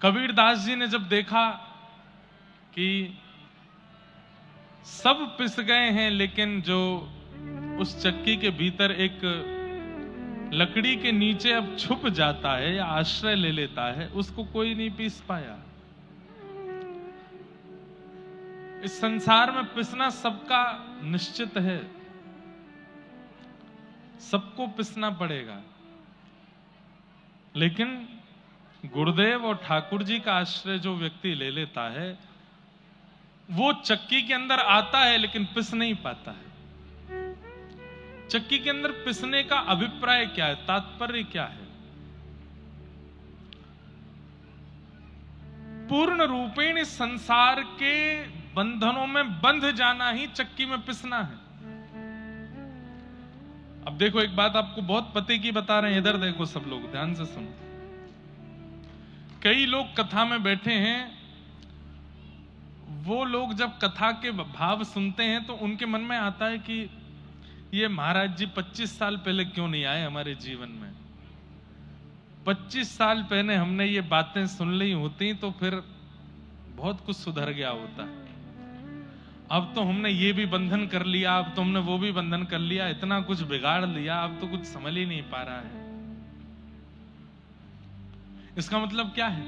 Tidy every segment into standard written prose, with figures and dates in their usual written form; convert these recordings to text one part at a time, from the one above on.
कबीरदास जी ने जब देखा कि सब पिस गए हैं, लेकिन जो उस चक्की के भीतर एक लकड़ी के नीचे अब छुप जाता है या आश्रय ले लेता है, उसको कोई नहीं पीस पाया। इस संसार में पिसना सबका निश्चित है, सबको पिसना पड़ेगा, लेकिन गुरुदेव और ठाकुर जी का आश्रय जो व्यक्ति ले लेता है, वो चक्की के अंदर आता है लेकिन पिस नहीं पाता है। चक्की के अंदर पिसने का अभिप्राय क्या है, तात्पर्य क्या है? पूर्ण रूपेण इस संसार के बंधनों में बंध जाना ही चक्की में पिसना है। अब देखो, एक बात आपको बहुत पते की बता रहे हैं, इधर देखो सब लोग ध्यान से सुनो। कई लोग कथा में बैठे हैं, वो लोग जब कथा के भाव सुनते हैं तो उनके मन में आता है कि ये महाराज जी 25 साल पहले क्यों नहीं आए हमारे जीवन में। 25 साल पहले हमने ये बातें सुन ली होती तो फिर बहुत कुछ सुधर गया होता। अब तो हमने ये भी बंधन कर लिया, अब तो हमने वो भी बंधन कर लिया, इतना कुछ बिगाड़ लिया, अब तो कुछ समझ ही नहीं पा रहा है। इसका मतलब क्या है?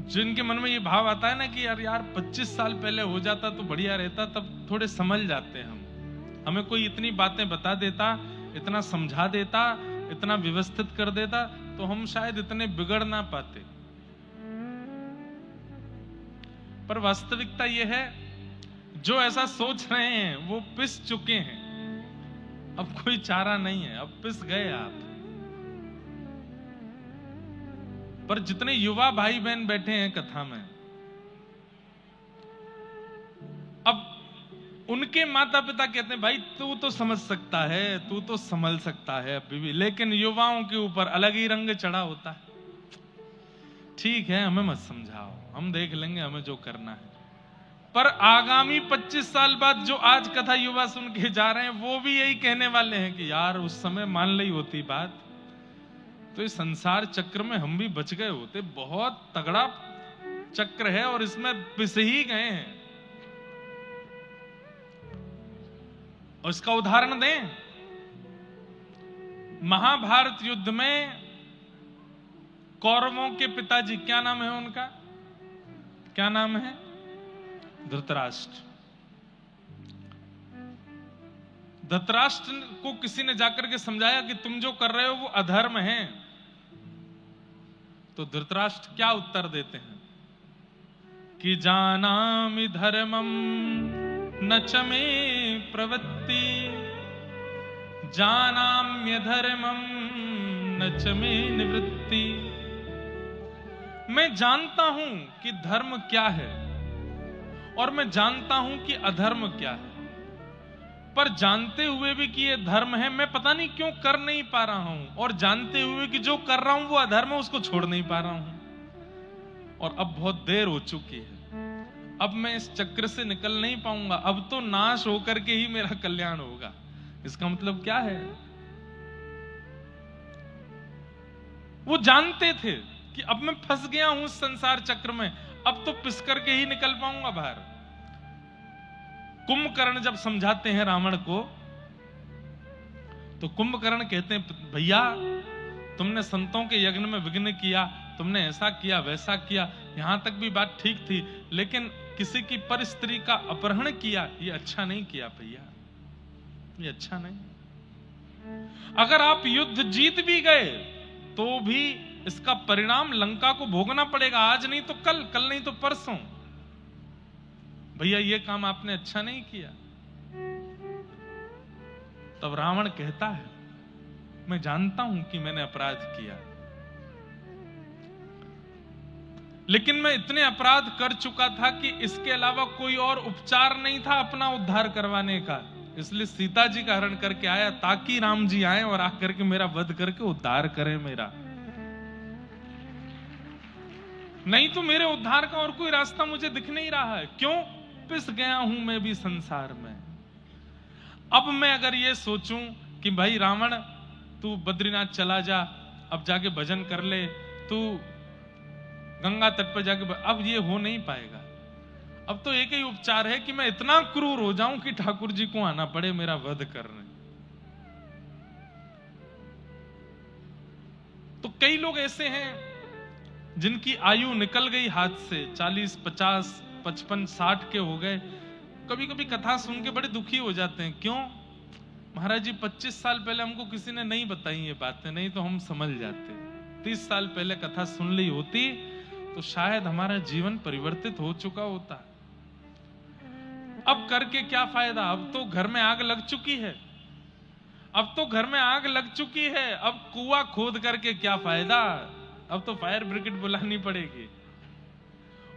जिनके मन में ये भाव आता है ना कि यार 25 साल पहले हो जाता तो बढ़िया रहता, तब थोड़े समझ जाते हम, हमें कोई इतनी बातें बता देता, इतना समझा देता, इतना व्यवस्थित कर देता, तो हम शायद इतने बिगड़ ना पाते। पर वास्तविकता यह है, जो ऐसा सोच रहे हैं वो पिस चुके हैं, अब कोई चारा नहीं है, अब पिस गए आप। पर जितने युवा भाई बहन बैठे हैं कथा में, अब उनके माता पिता कहते हैं भाई तू तो समझ सकता है, तू तो संभल सकता है अभी भी, लेकिन युवाओं के ऊपर अलग ही रंग चढ़ा होता है। ठीक है, हमें मत समझाओ, हम देख लेंगे, हमें जो करना है। पर आगामी 25 साल बाद जो आज कथा युवा सुन के जा रहे हैं, वो भी यही कहने वाले हैं कि यार उस समय मान ली होती बात तो इस संसार चक्र में हम भी बच गए होते। बहुत तगड़ा चक्र है और इसमें पिस ही गए हैं। और इसका उदाहरण दें, महाभारत युद्ध में कौरवों के पिताजी, क्या नाम है उनका, क्या नाम है? धृतराष्ट्र। धृतराष्ट्र को किसी ने जाकर के समझाया कि तुम जो कर रहे हो वो अधर्म है, तो धृतराष्ट्र क्या उत्तर देते हैं कि जानामि धर्मम न च मे प्रवृत्ति, जानाम्य धर्मम न च मे निवृत्ति। मैं जानता हूं कि धर्म क्या है और मैं जानता हूं कि अधर्म क्या है, पर जानते हुए भी कि ये धर्म है, मैं पता नहीं क्यों कर नहीं पा रहा हूं, और जानते हुए कि जो कर रहा हूं वो अधर्म है, उसको छोड़ नहीं पा रहा हूं। और अब बहुत देर हो चुकी है, अब मैं इस चक्र से निकल नहीं पाऊंगा, अब तो नाश होकर के ही मेरा कल्याण होगा। इसका मतलब क्या है? वो जानते थे कि अब मैं फंस गया हूं इस संसार चक्र में, अब तो पिस करके ही निकल पाऊंगा बाहर। कुंभकर्ण जब समझाते हैं रावण को, तो कुंभकर्ण कहते हैं भैया तुमने संतों के यज्ञ में विघ्न किया, तुमने ऐसा किया वैसा किया, यहां तक भी बात ठीक थी, लेकिन किसी की पर स्त्री का अपहरण किया, ये अच्छा नहीं किया भैया, ये अच्छा नहीं। अगर आप युद्ध जीत भी गए तो भी इसका परिणाम लंका को भोगना पड़ेगा, आज नहीं तो कल, कल नहीं तो परसों। भैया ये काम आपने अच्छा नहीं किया। तब रावण कहता है मैं जानता हूं कि मैंने अपराध किया, लेकिन मैं इतने अपराध कर चुका था कि इसके अलावा कोई और उपचार नहीं था अपना उद्धार करवाने का, इसलिए सीता जी का हरण करके आया ताकि राम जी आए और आकर के मेरा वध करके उद्धार करें मेरा। नहीं तो मेरे उद्धार का और कोई रास्ता मुझे दिख नहीं रहा है। क्यों? पिस गया हूं मैं भी संसार में। अब मैं अगर ये सोचूं कि भाई रावण तू बद्रीनाथ चला जा, अब जाके भजन कर ले, तू गंगा तट पर जाके, अब ये हो नहीं पाएगा। अब तो एक ही उपचार है कि मैं इतना क्रूर हो जाऊं कि ठाकुर जी को आना पड़े मेरा वध करने। तो कई लोग ऐसे हैं जिनकी आयु निकल गई हाथ से, 40, 50, 55, 60 के हो गए। कभी कभी कथा सुन के बड़े दुखी हो जाते हैं। क्यों? महाराज जी 25 साल पहले हमको किसी ने नहीं बताई ये बातें, नहीं तो हम समझ जाते। 30 साल पहले कथा सुन ली होती तो शायद हमारा जीवन परिवर्तित हो चुका होता। अब करके क्या फायदा? अब तो घर में आग लग चुकी है, अब तो घर में आग लग चुकी है, अब कुआं खोद करके क्या फायदा? अब तो फायर ब्रिगेड बुलानी पड़ेगी।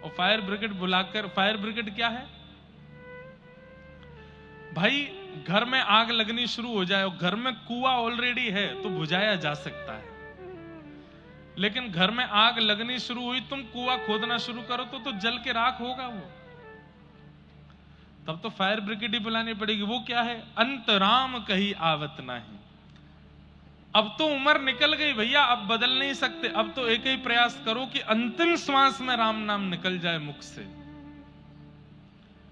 और फायर ब्रिगेड बुलाकर, फायर ब्रिगेड क्या है भाई? घर में आग लगनी शुरू हो जाए और घर में कुआं ऑलरेडी है तो बुझाया जा सकता है, लेकिन घर में आग लगनी शुरू हुई, तुम कुआं खोदना शुरू करो तो जल के राख होगा वो। तब तो फायर ब्रिगेड ही बुलानी पड़ेगी। वो क्या है? अंतराम कहीं आवत नहीं। अब तो उम्र निकल गई भैया, अब बदल नहीं सकते। अब तो एक ही प्रयास करो कि अंतिम श्वास में राम नाम निकल जाए मुख से,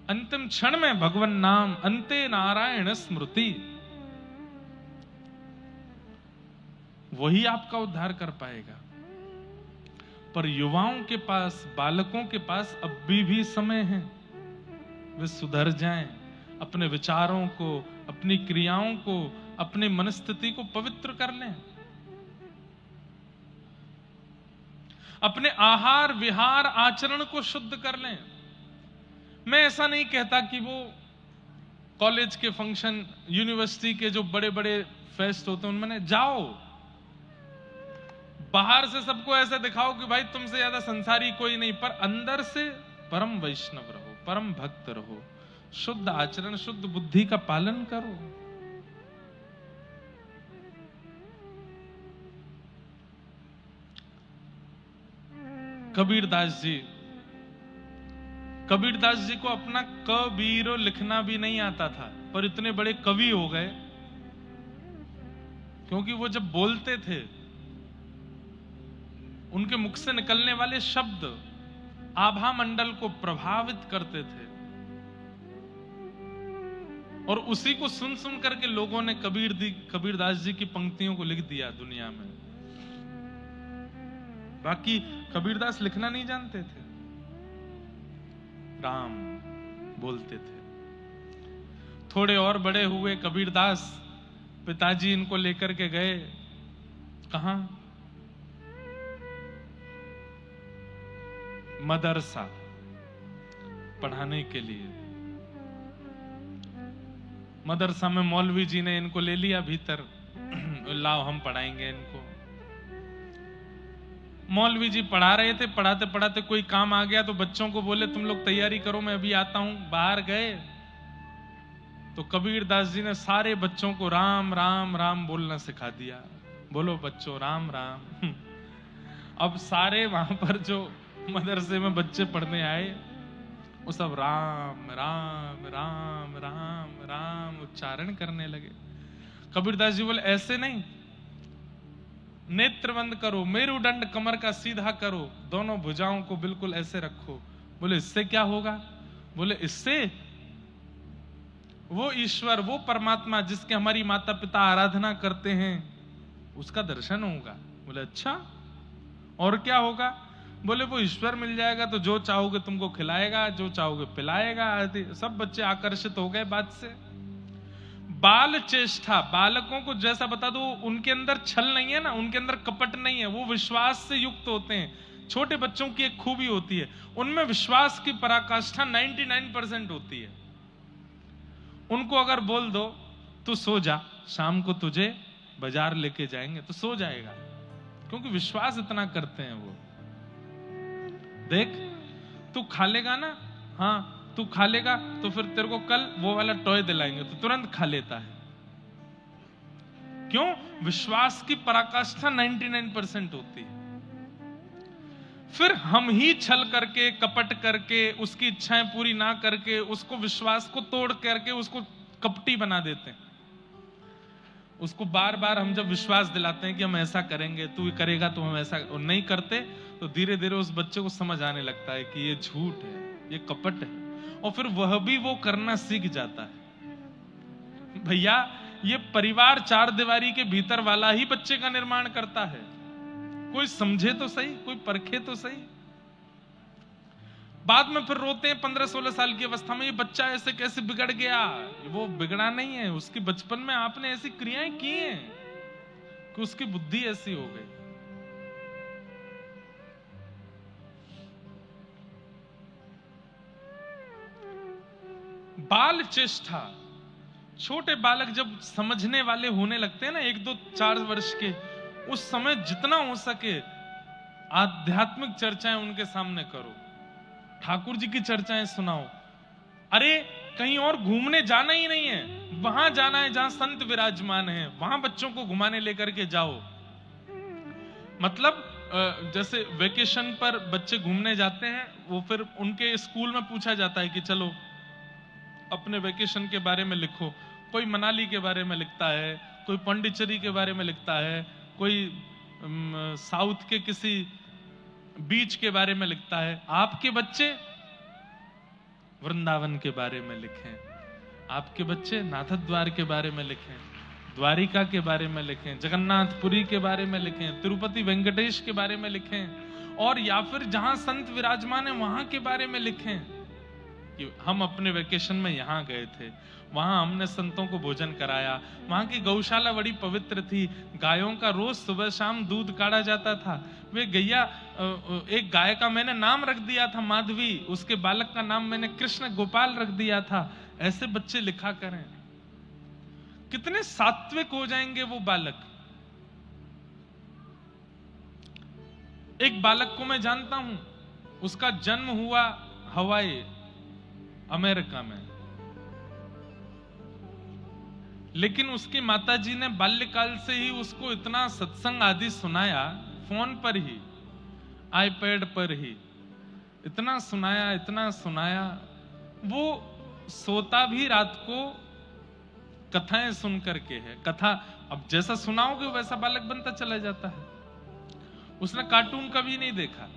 अंतिम क्षण में भगवान नाम, अंते नारायण स्मृति। वही आपका उद्धार कर पाएगा। पर युवाओं के पास, बालकों के पास अब भी समय है। वे सुधर जाएं, अपने विचारों को, अपनी क्रियाओं को, अपनी मनस्थिति को पवित्र कर लें, अपने आहार विहार आचरण को शुद्ध कर लें। मैं ऐसा नहीं कहता कि वो कॉलेज के फंक्शन, यूनिवर्सिटी के जो बड़े बड़े फेस्ट होते हैं उनमें जाओ, बाहर से सबको ऐसे दिखाओ कि भाई तुमसे ज्यादा संसारी कोई नहीं, पर अंदर से परम वैष्णव रहो, परम भक्त रहो, शुद्ध आचरण, शुद्ध बुद्धि का पालन करो। कबीरदास जी को अपना कबीरो लिखना भी नहीं आता था, पर इतने बड़े कवि हो गए क्योंकि वो जब बोलते थे उनके मुख से निकलने वाले शब्द आभा मंडल को प्रभावित करते थे, और उसी को सुन सुन करके लोगों ने कबीरदास जी की पंक्तियों को लिख दिया दुनिया में। बाकी कबीरदास लिखना नहीं जानते थे, राम बोलते थे। थोड़े और बड़े हुए कबीरदास, पिताजी इनको लेकर के गए कहां? मदरसा पढ़ाने के लिए। मदरसा में मौलवी जी ने इनको ले लिया भीतर, लाओ हम पढ़ाएंगे इनको। मौलवी जी पढ़ा रहे थे, पढ़ाते पढ़ाते कोई काम आ गया तो बच्चों को बोले तुम लोग तैयारी करो, मैं अभी आता हूं। बाहर गए तो कबीरदास जी ने सारे बच्चों को राम राम राम बोलना सिखा दिया। बोलो बच्चों राम राम। अब सारे वहां पर जो मदरसे में बच्चे पढ़ने आए वो सब राम राम राम राम राम उच्चारण करने लगे। कबीरदास जी बोले ऐसे नहीं, नेत्र बंद करो, मेरुदंड कमर का सीधा करो, दोनों भुजाओं को बिल्कुल ऐसे रखो। बोले इससे क्या होगा? बोले इससे वो ईश्वर, वो परमात्मा जिसके हमारी माता पिता आराधना करते हैं उसका दर्शन होगा। बोले अच्छा, और क्या होगा? बोले वो ईश्वर मिल जाएगा तो जो चाहोगे तुमको खिलाएगा, जो चाहोगे पिलाएगा आदि। सब बच्चे आकर्षित हो गए बात से। बाल चेष्टा, बालकों को जैसा बता दो, उनके अंदर छल नहीं है ना, उनके अंदर कपट नहीं है, वो विश्वास से युक्त होते हैं। छोटे बच्चों की एक खूबी होती है, उनमें विश्वास की पराकाष्ठा 99% होती है। उनको अगर बोल दो तू सो जा, शाम को तुझे बाजार लेके जाएंगे, तो सो जाएगा, क्योंकि विश्वास इतना करते हैं वो। देख तू खा लेगा ना, हाँ तू खा लेगा तो फिर तेरे को कल वो वाला टॉय दिलाएंगे, तो तुरंत खा लेता है। क्यों? विश्वास की पराकाष्ठा 99% होती है। फिर हम ही छल करके, कपट करके, उसकी इच्छाएं पूरी ना करके, उसको विश्वास को तोड़ करके उसको कपटी बना देते हैं। उसको बार बार हम जब विश्वास दिलाते हैं कि हम ऐसा करेंगे, तू करेगा तो हम ऐसा, और नहीं करते, तो धीरे धीरे उस बच्चे को समझ आने लगता है कि ये झूठ है, ये कपट है, और फिर वह भी वो करना सीख जाता है। भैया, ये परिवार चार दीवारी के भीतर वाला ही बच्चे का निर्माण करता है। कोई समझे तो सही, कोई परखे तो सही। बाद में फिर रोते हैं 15-16 साल की अवस्था में, ये बच्चा ऐसे कैसे बिगड़ गया। वो बिगड़ा नहीं है, उसकी बचपन में आपने ऐसी क्रियाएं की हैं कि उसकी बुद्धि ऐसी हो गई। बाल चेष्टा, छोटे बालक जब समझने वाले होने लगते हैं ना, 1, 2, 4 वर्ष के, उस समय जितना हो सके आध्यात्मिक चर्चाएं उनके सामने करो, ठाकुर जी की चर्चाएं सुनाओ। अरे कहीं और घूमने जाना ही नहीं है, वहां जाना है जहां संत विराजमान है, वहां बच्चों को घुमाने लेकर के जाओ। मतलब जैसे वेकेशन पर बच्चे घूमने जाते हैं, वो फिर उनके स्कूल में पूछा जाता है कि चलो अपने वेकेशन के बारे में लिखो। कोई मनाली के बारे में लिखता है, कोई पांडिचेरी के बारे में लिखता है, कोई साउथ के किसी बीच के बारे में लिखता है। आपके बच्चे वृंदावन के बारे में लिखें, आपके बच्चे नाथद्वार के बारे में लिखें, द्वारिका के बारे में लिखें, जगन्नाथपुरी के बारे में लिखें, तिरुपति वेंकटेश के बारे में लिखें, और या फिर जहां संत विराजमान है वहां के बारे में लिखें कि हम अपने वेकेशन में यहां गए थे, वहां हमने संतों को भोजन कराया, वहां की गौशाला बड़ी पवित्र थी, गायों का रोज सुबह शाम दूध काढ़ा जाता था। वे गैया, एक गाय का मैंने नाम रख दिया था माधवी, उसके बालक का नाम मैंने कृष्ण गोपाल रख दिया था। ऐसे बच्चे लिखा करें, कितने सात्विक हो जाएंगे वो बालक। एक बालक को मैं जानता हूं, उसका जन्म हुआ हवाई अमेरिका में, लेकिन उसकी माताजी ने बाल्यकाल से ही उसको इतना सत्संग आदि सुनाया, फोन पर ही, आईपैड पर ही इतना सुनाया, वो सोता भी रात को कथाएं सुन करके है। कथा अब जैसा सुनाओगे वैसा बालक बनता चला जाता है। उसने कार्टून कभी नहीं देखा,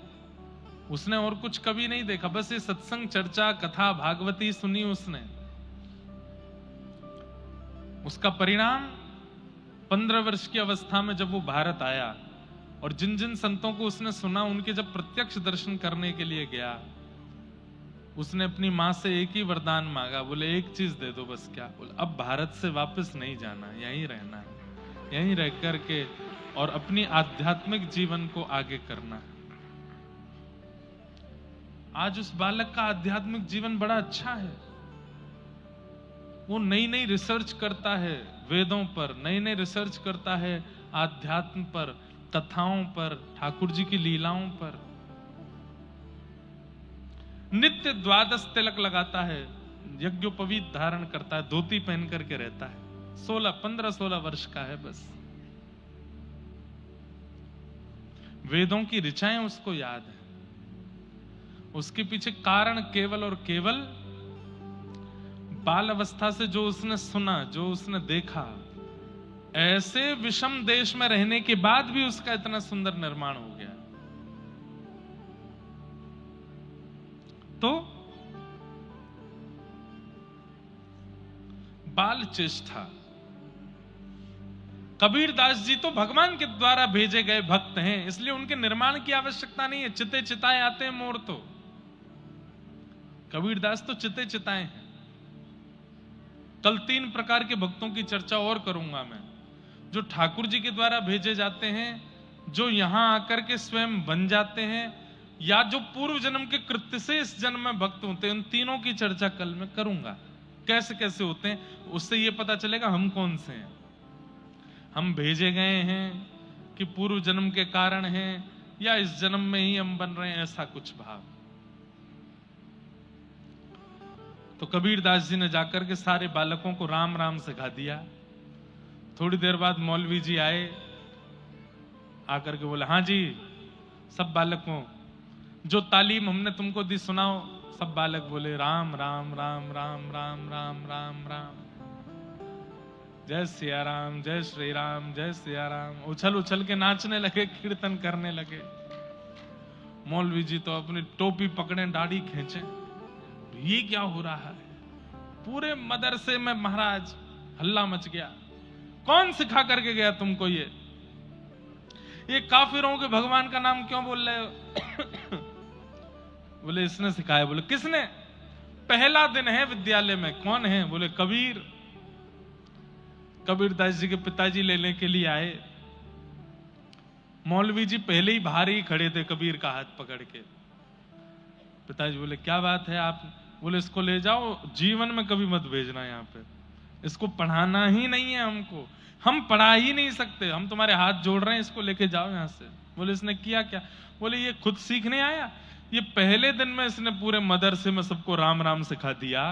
उसने और कुछ कभी नहीं देखा, बस ये सत्संग, चर्चा, कथा, भागवती सुनी उसने। उसका परिणाम 15 वर्ष की अवस्था में जब वो भारत आया और जिन जिन संतों को उसने सुना, उनके जब प्रत्यक्ष दर्शन करने के लिए गया, उसने अपनी मां से एक ही वरदान मांगा, बोले एक चीज दे दो बस। क्या? बोले अब भारत से वापस नहीं जाना, यहीं रहना है, यहीं रह करके और अपनी आध्यात्मिक जीवन को आगे करना है। आज उस बालक का आध्यात्मिक जीवन बड़ा अच्छा है। वो नई नई रिसर्च करता है वेदों पर, नई नई रिसर्च करता है आध्यात्म पर, कथाओं पर, ठाकुर जी की लीलाओं पर। नित्य 12 तिलक लगाता है, यज्ञोपवीत धारण करता है, धोती पहन करके रहता है। 15-16 वर्ष का है बस। वेदों की ऋचाएं उसको याद है। उसके पीछे कारण केवल और केवल बाल अवस्था से जो उसने सुना, जो उसने देखा, ऐसे विषम देश में रहने के बाद भी उसका इतना सुंदर निर्माण हो गया। तो बाल चेष्टा। कबीर दास जी तो भगवान के द्वारा भेजे गए भक्त हैं, इसलिए उनके निर्माण की आवश्यकता नहीं है। चिते चिताए आते हैं मोर, तो कबीर दास तो चिते चिताए हैं। कल 3 प्रकार के भक्तों की चर्चा और करूंगा मैं, जो ठाकुर जी के द्वारा भेजे जाते हैं, जो यहां आकर के स्वयं बन जाते हैं, या जो पूर्व जन्म के कृत्य से इस जन्म में भक्त होते हैं। उन तीनों की चर्चा कल मैं करूंगा, कैसे कैसे होते हैं। उससे यह पता चलेगा हम कौन से हैं। हम भेजे गए हैं कि पूर्व जन्म के कारण हैं, या इस जन्म में ही हम बन रहे हैं, ऐसा कुछ भाव। तो कबीर दास जी ने जाकर के सारे बालकों को राम राम सिखा दिया। थोड़ी देर बाद मौलवी जी आए, आकर के बोले, हाँ जी, सब बालकों जो तालीम हमने तुमको दी सुनाओ। सब बालक बोले राम राम राम राम राम राम राम राम। जय सिया राम, जय श्री राम, जय सिया राम, उछल उछल के नाचने लगे, कीर्तन करने लगे। मौलवी जी तो अपनी टोपी पकड़े, दाढ़ी खींचे, ये क्या हो रहा है? पूरे मदरसे में महाराज हल्ला मच गया। कौन सिखा करके गया तुमको ये काफिरों के भगवान का नाम क्यों बोल रहे हो? बोले इसने सिखाया। बोले किसने? पहला दिन है विद्यालय में। कौन है? बोले कबीर। कबीरदास जी के पिताजी लेने के लिए आए। मौलवी जी पहले ही बाहर ही खड़े थे कबीर का हाथ पकड़ के। पिताजी बोले क्या बात है आप? बोले इसको ले जाओ, जीवन में कभी मत भेजना यहाँ पे, इसको पढ़ाना ही नहीं है हमको, हम पढ़ा ही नहीं सकते, हम तुम्हारे हाथ जोड़ रहे हैं, इसको लेके जाओ यहाँ से। बोले इसने किया क्या? बोले ये खुद सीखने आया, ये पहले दिन में इसने पूरे मदरसे में सबको राम राम सिखा दिया।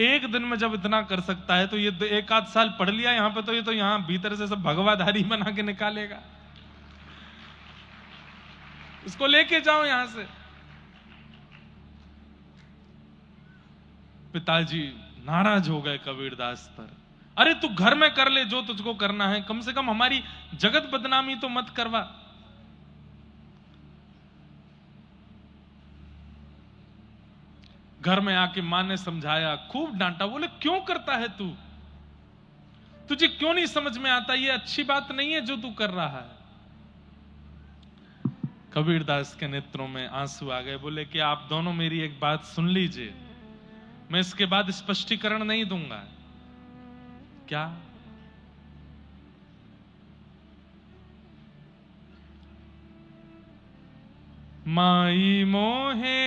एक दिन में जब इतना कर सकता है तो ये एक आध साल पढ़ लिया यहाँ पे, तो ये तो यहाँ भीतर से सब भगवाधारी बना के निकालेगा। इसको लेके जाओ यहां से। पिताजी नाराज हो गए कबीरदास पर। अरे तू घर में कर ले जो तुझको करना है, कम से कम हमारी जगत बदनामी तो मत करवा। घर में आके मां ने समझाया, खूब डांटा। बोले क्यों करता है तू? तुझे क्यों नहीं समझ में आता? ये अच्छी बात नहीं है जो तू कर रहा है। कबीरदास के नेत्रों में आंसू आ गए। बोले कि आप दोनों मेरी एक बात सुन लीजिए, मैं इसके बाद स्पष्टीकरण नहीं दूंगा। क्या? माई मोहे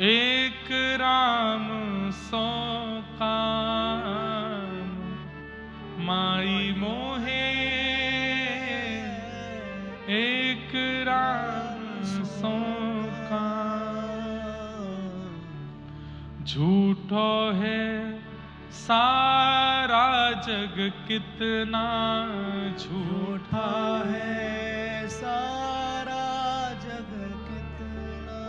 एक राम सो काम, माई मोहे एक राम सो काम। झूठो है सारा जग कितना झूठा है, सारा जग कितना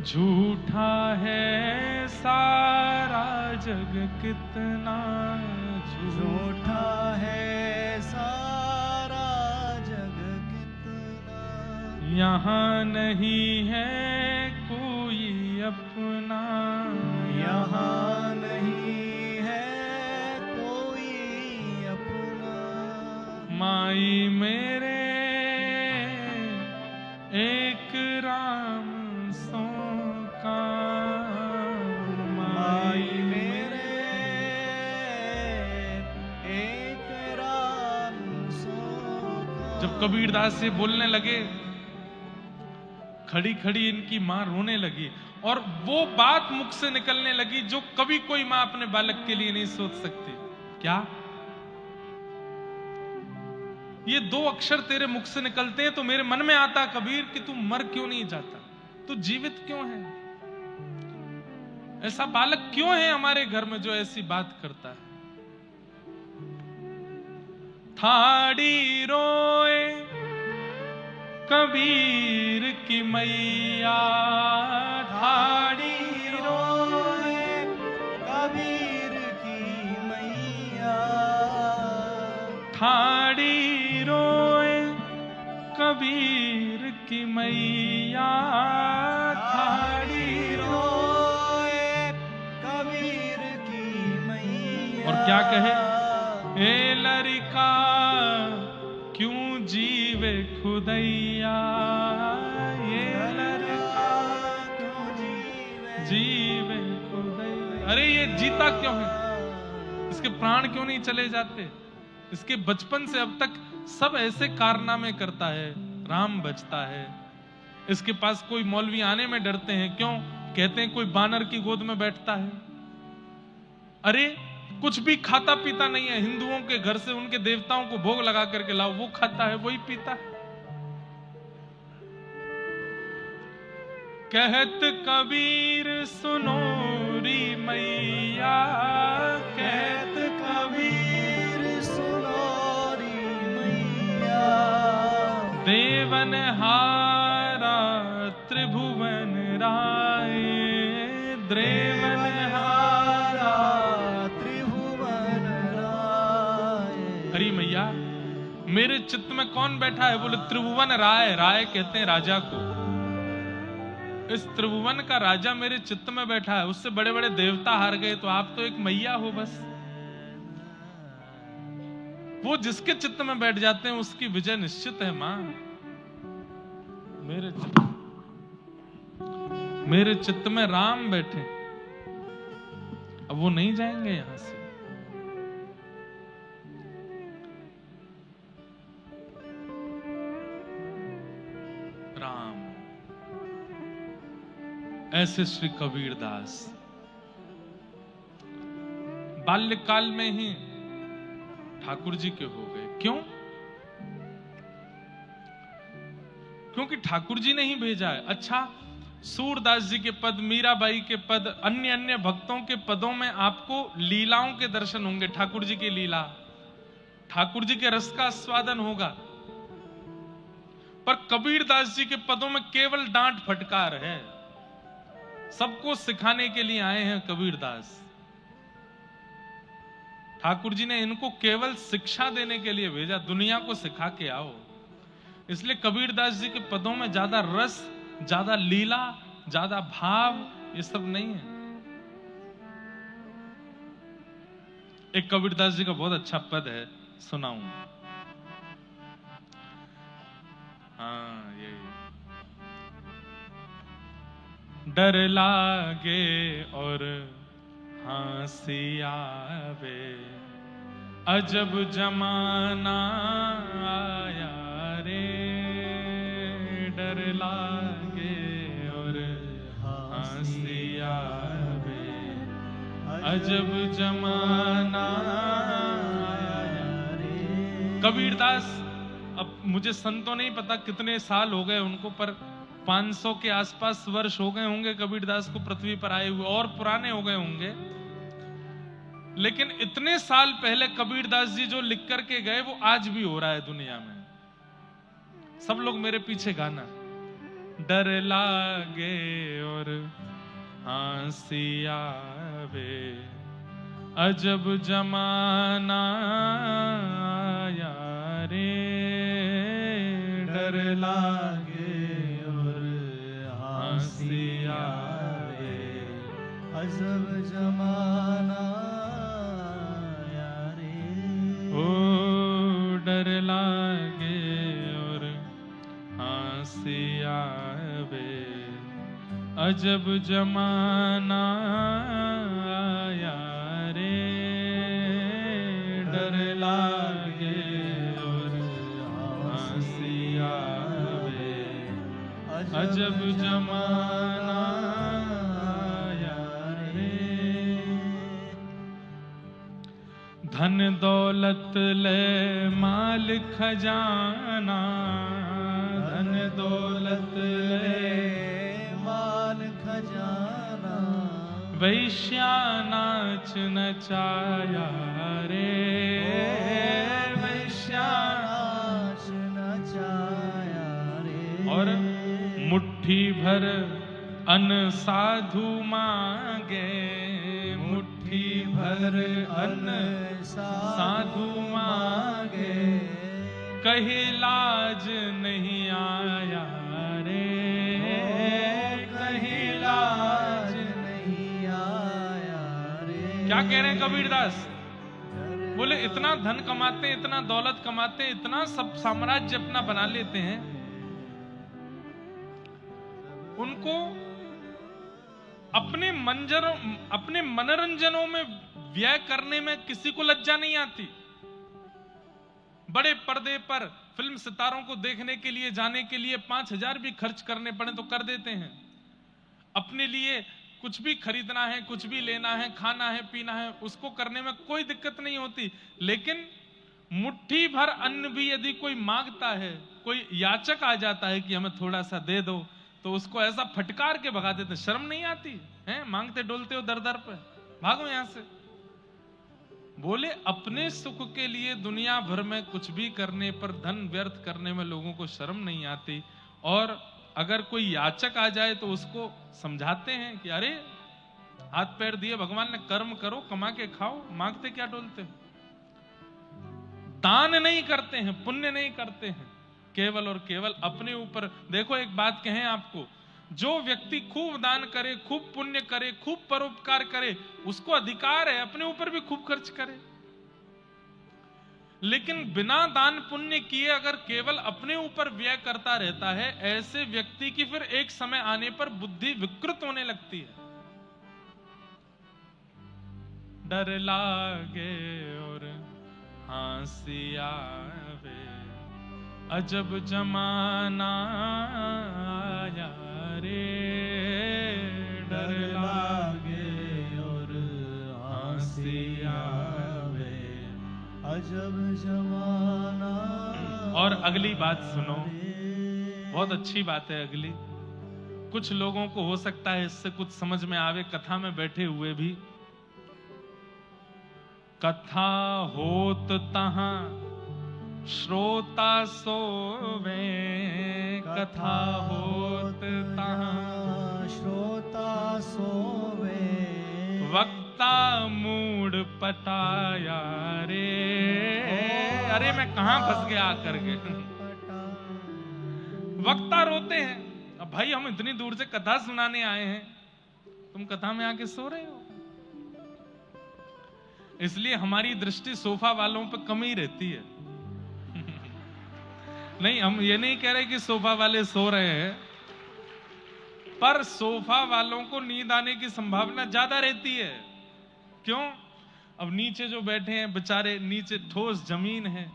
झूठा है, सारा जग कितना झूठा है, सारा जग कितना। यहाँ नहीं है कोई अपना, यहाँ नहीं है कोई अपना। माई मेरे एक राम सो काम, माई मेरे एक राम सो काम। जब कबीरदास से बोलने लगे, खड़ी खड़ी इनकी मां रोने लगी और वो बात मुख से निकलने लगी जो कभी कोई मां अपने बालक के लिए नहीं सोच सकती। क्या? ये दो अक्षर तेरे मुख से निकलते हैं तो मेरे मन में आता कबीर कि तू मर क्यों नहीं जाता, तू जीवित क्यों है? ऐसा बालक क्यों है हमारे घर में जो ऐसी बात करता है? थाड़ी रोए कबीर की मैया, ठाड़ी रोए कबीर की मैया। ठाड़ी रोए कबीर की मैया, ठाड़ी रोए कबीर की मैया। और क्या कहे? ए लड़का क्यों जीवे खुदैया, ये लड़का क्यों जीवे खुदैया। अरे ये जीता क्यों है? इसके प्राण क्यों नहीं चले जाते? इसके बचपन से अब तक सब ऐसे कारनामे करता है, राम बचता है। इसके पास कोई मौलवी आने में डरते हैं, क्यों? कहते हैं कोई बानर की गोद में बैठता है। अरे कुछ भी खाता पीता नहीं है, हिंदुओं के घर से उनके देवताओं को भोग लगा करके लाओ, वो खाता है, वही पीता है। कहत कबीर सुनो री मैया, कहत कबीर सुनो री मैया। देवन हारा त्रिभुवन राय, देवन हारा चित्त में कौन बैठा है? बोले त्रिभुवन राय। राय कहते हैं राजा को। इस त्रिभुवन का राजा मेरे चित्त में बैठा है। उससे बड़े बड़े देवता हार गए, तो आप तो एक मैया हो बस। वो जिसके चित्त में बैठ जाते हैं उसकी विजय निश्चित है मां। मेरे चित्त में राम बैठे, अब वो नहीं जाएंगे यहां से। राम। ऐसे श्री कबीरदास बाल्यकाल में ही ठाकुर जी के हो गए। क्यों? क्योंकि ठाकुर जी ने ही भेजा है। अच्छा, सूरदास जी के पद, मीराबाई के पद, अन्य अन्य भक्तों के पदों में आपको लीलाओं के दर्शन होंगे। ठाकुर जी की लीला, ठाकुर जी के रस का आस्वादन होगा। पर कबीरदास जी के पदों में केवल डांट फटकार है। सबको सिखाने के लिए आए हैं कबीरदास। ठाकुर जी ने इनको केवल शिक्षा देने के लिए भेजा, दुनिया को सिखा के आओ। इसलिए कबीरदास जी के पदों में ज्यादा रस, ज्यादा लीला, ज्यादा भाव, ये सब नहीं है। एक कबीरदास जी का बहुत अच्छा पद है, सुनाऊं? हाँ, यही। डर लागे और हंसी आवे, अजब जमाना आया रे। डर लागे और हंसी आवे, अजब जमाना आया रे। कबीरदास, अब मुझे संतों नहीं पता कितने साल हो गए उनको, पर 500 के आसपास वर्ष हो गए होंगे कबीरदास को पृथ्वी पर आए हुए, और पुराने हो गए होंगे। लेकिन इतने साल पहले कबीरदास जी जो लिख करके गए वो आज भी हो रहा है दुनिया में। सब लोग मेरे पीछे गाना। डर लागे और हंसी आवे, अजब जमाना आया रे। डर लागे और हंसी आवे, अजब जमाना आया रे। ओ डर लागे और हंसी आवे, अजब जमाना आया रे। डर लागे और हंसी आवे, अजब जमाना आया रे। धन दौलत ले माल खजाना, धन दौलत ले माल खजाना, वैश्या नाच नचाया रे। वैश्या नाच नचाया रे। और मुट्ठी भर अन्न साधु मांगे, मुट्ठी भर अन्न साधु मांगे, कहीं लाज नहीं आया रे। कहीं लाज नहीं आया रे। क्या कह रहे हैं कबीरदास? बोले इतना धन कमाते हैं, इतना दौलत कमाते हैं, इतना सब साम्राज्य अपना बना लेते हैं, उनको अपने मनोरंजनों में व्यय करने में किसी को लज्जा नहीं आती। बड़े पर्दे पर फिल्म सितारों को देखने के लिए जाने के लिए 5,000 भी खर्च करने पड़े तो कर देते हैं। अपने लिए कुछ भी खरीदना है, कुछ भी लेना है, खाना है, पीना है, उसको करने में कोई दिक्कत नहीं होती। लेकिन मुट्ठी भर अन्न भी यदि कोई मांगता है, कोई याचक आ जाता है कि हमें थोड़ा सा दे दो, तो उसको ऐसा फटकार के भगा देते। शर्म नहीं आती है? मांगते डोलते हो दर दर पे, भागो यहां से। बोले अपने सुख के लिए दुनिया भर में कुछ भी करने पर, धन व्यर्थ करने में लोगों को शर्म नहीं आती। और अगर कोई याचक आ जाए तो उसको समझाते हैं कि अरे हाथ पैर दिए भगवान ने, कर्म करो, कमा के खाओ, मांगते क्या डोलते हो। दान नहीं करते हैं, पुण्य नहीं करते हैं, केवल और केवल अपने ऊपर। देखो एक बात कहें आपको, जो व्यक्ति खूब दान करे, खूब पुण्य करे, खूब परोपकार करे, उसको अधिकार है अपने ऊपर भी खूब खर्च करे। लेकिन बिना दान पुण्य किए अगर केवल अपने ऊपर व्यय करता रहता है, ऐसे व्यक्ति की फिर एक समय आने पर बुद्धि विकृत होने लगती है। डर लागे और हंसी आवे, अजब जमाना आया रे। डर लागे और हंसी आवे, अजब जमाना। और अगली बात सुनो, बहुत अच्छी बात है अगली। कुछ लोगों को हो सकता है इससे कुछ समझ में आवे, कथा में बैठे हुए भी। कथा होत तहां श्रोता सोवे, कथा होत तहां श्रोता सोवे, वक्ता मूड पटाया रे। अरे मैं कहां फंस गया आकर के। वक्ता रोते हैं, अब भाई हम इतनी दूर से कथा सुनाने आए हैं, तुम कथा में आके सो रहे हो। इसलिए हमारी दृष्टि सोफा वालों पर कम ही रहती है। नहीं, हम ये नहीं कह रहे कि सोफा वाले सो रहे हैं, पर सोफा वालों को नींद आने की संभावना ज्यादा रहती है। क्यों? अब नीचे जो बैठे हैं बेचारे, नीचे ठोस जमीन है,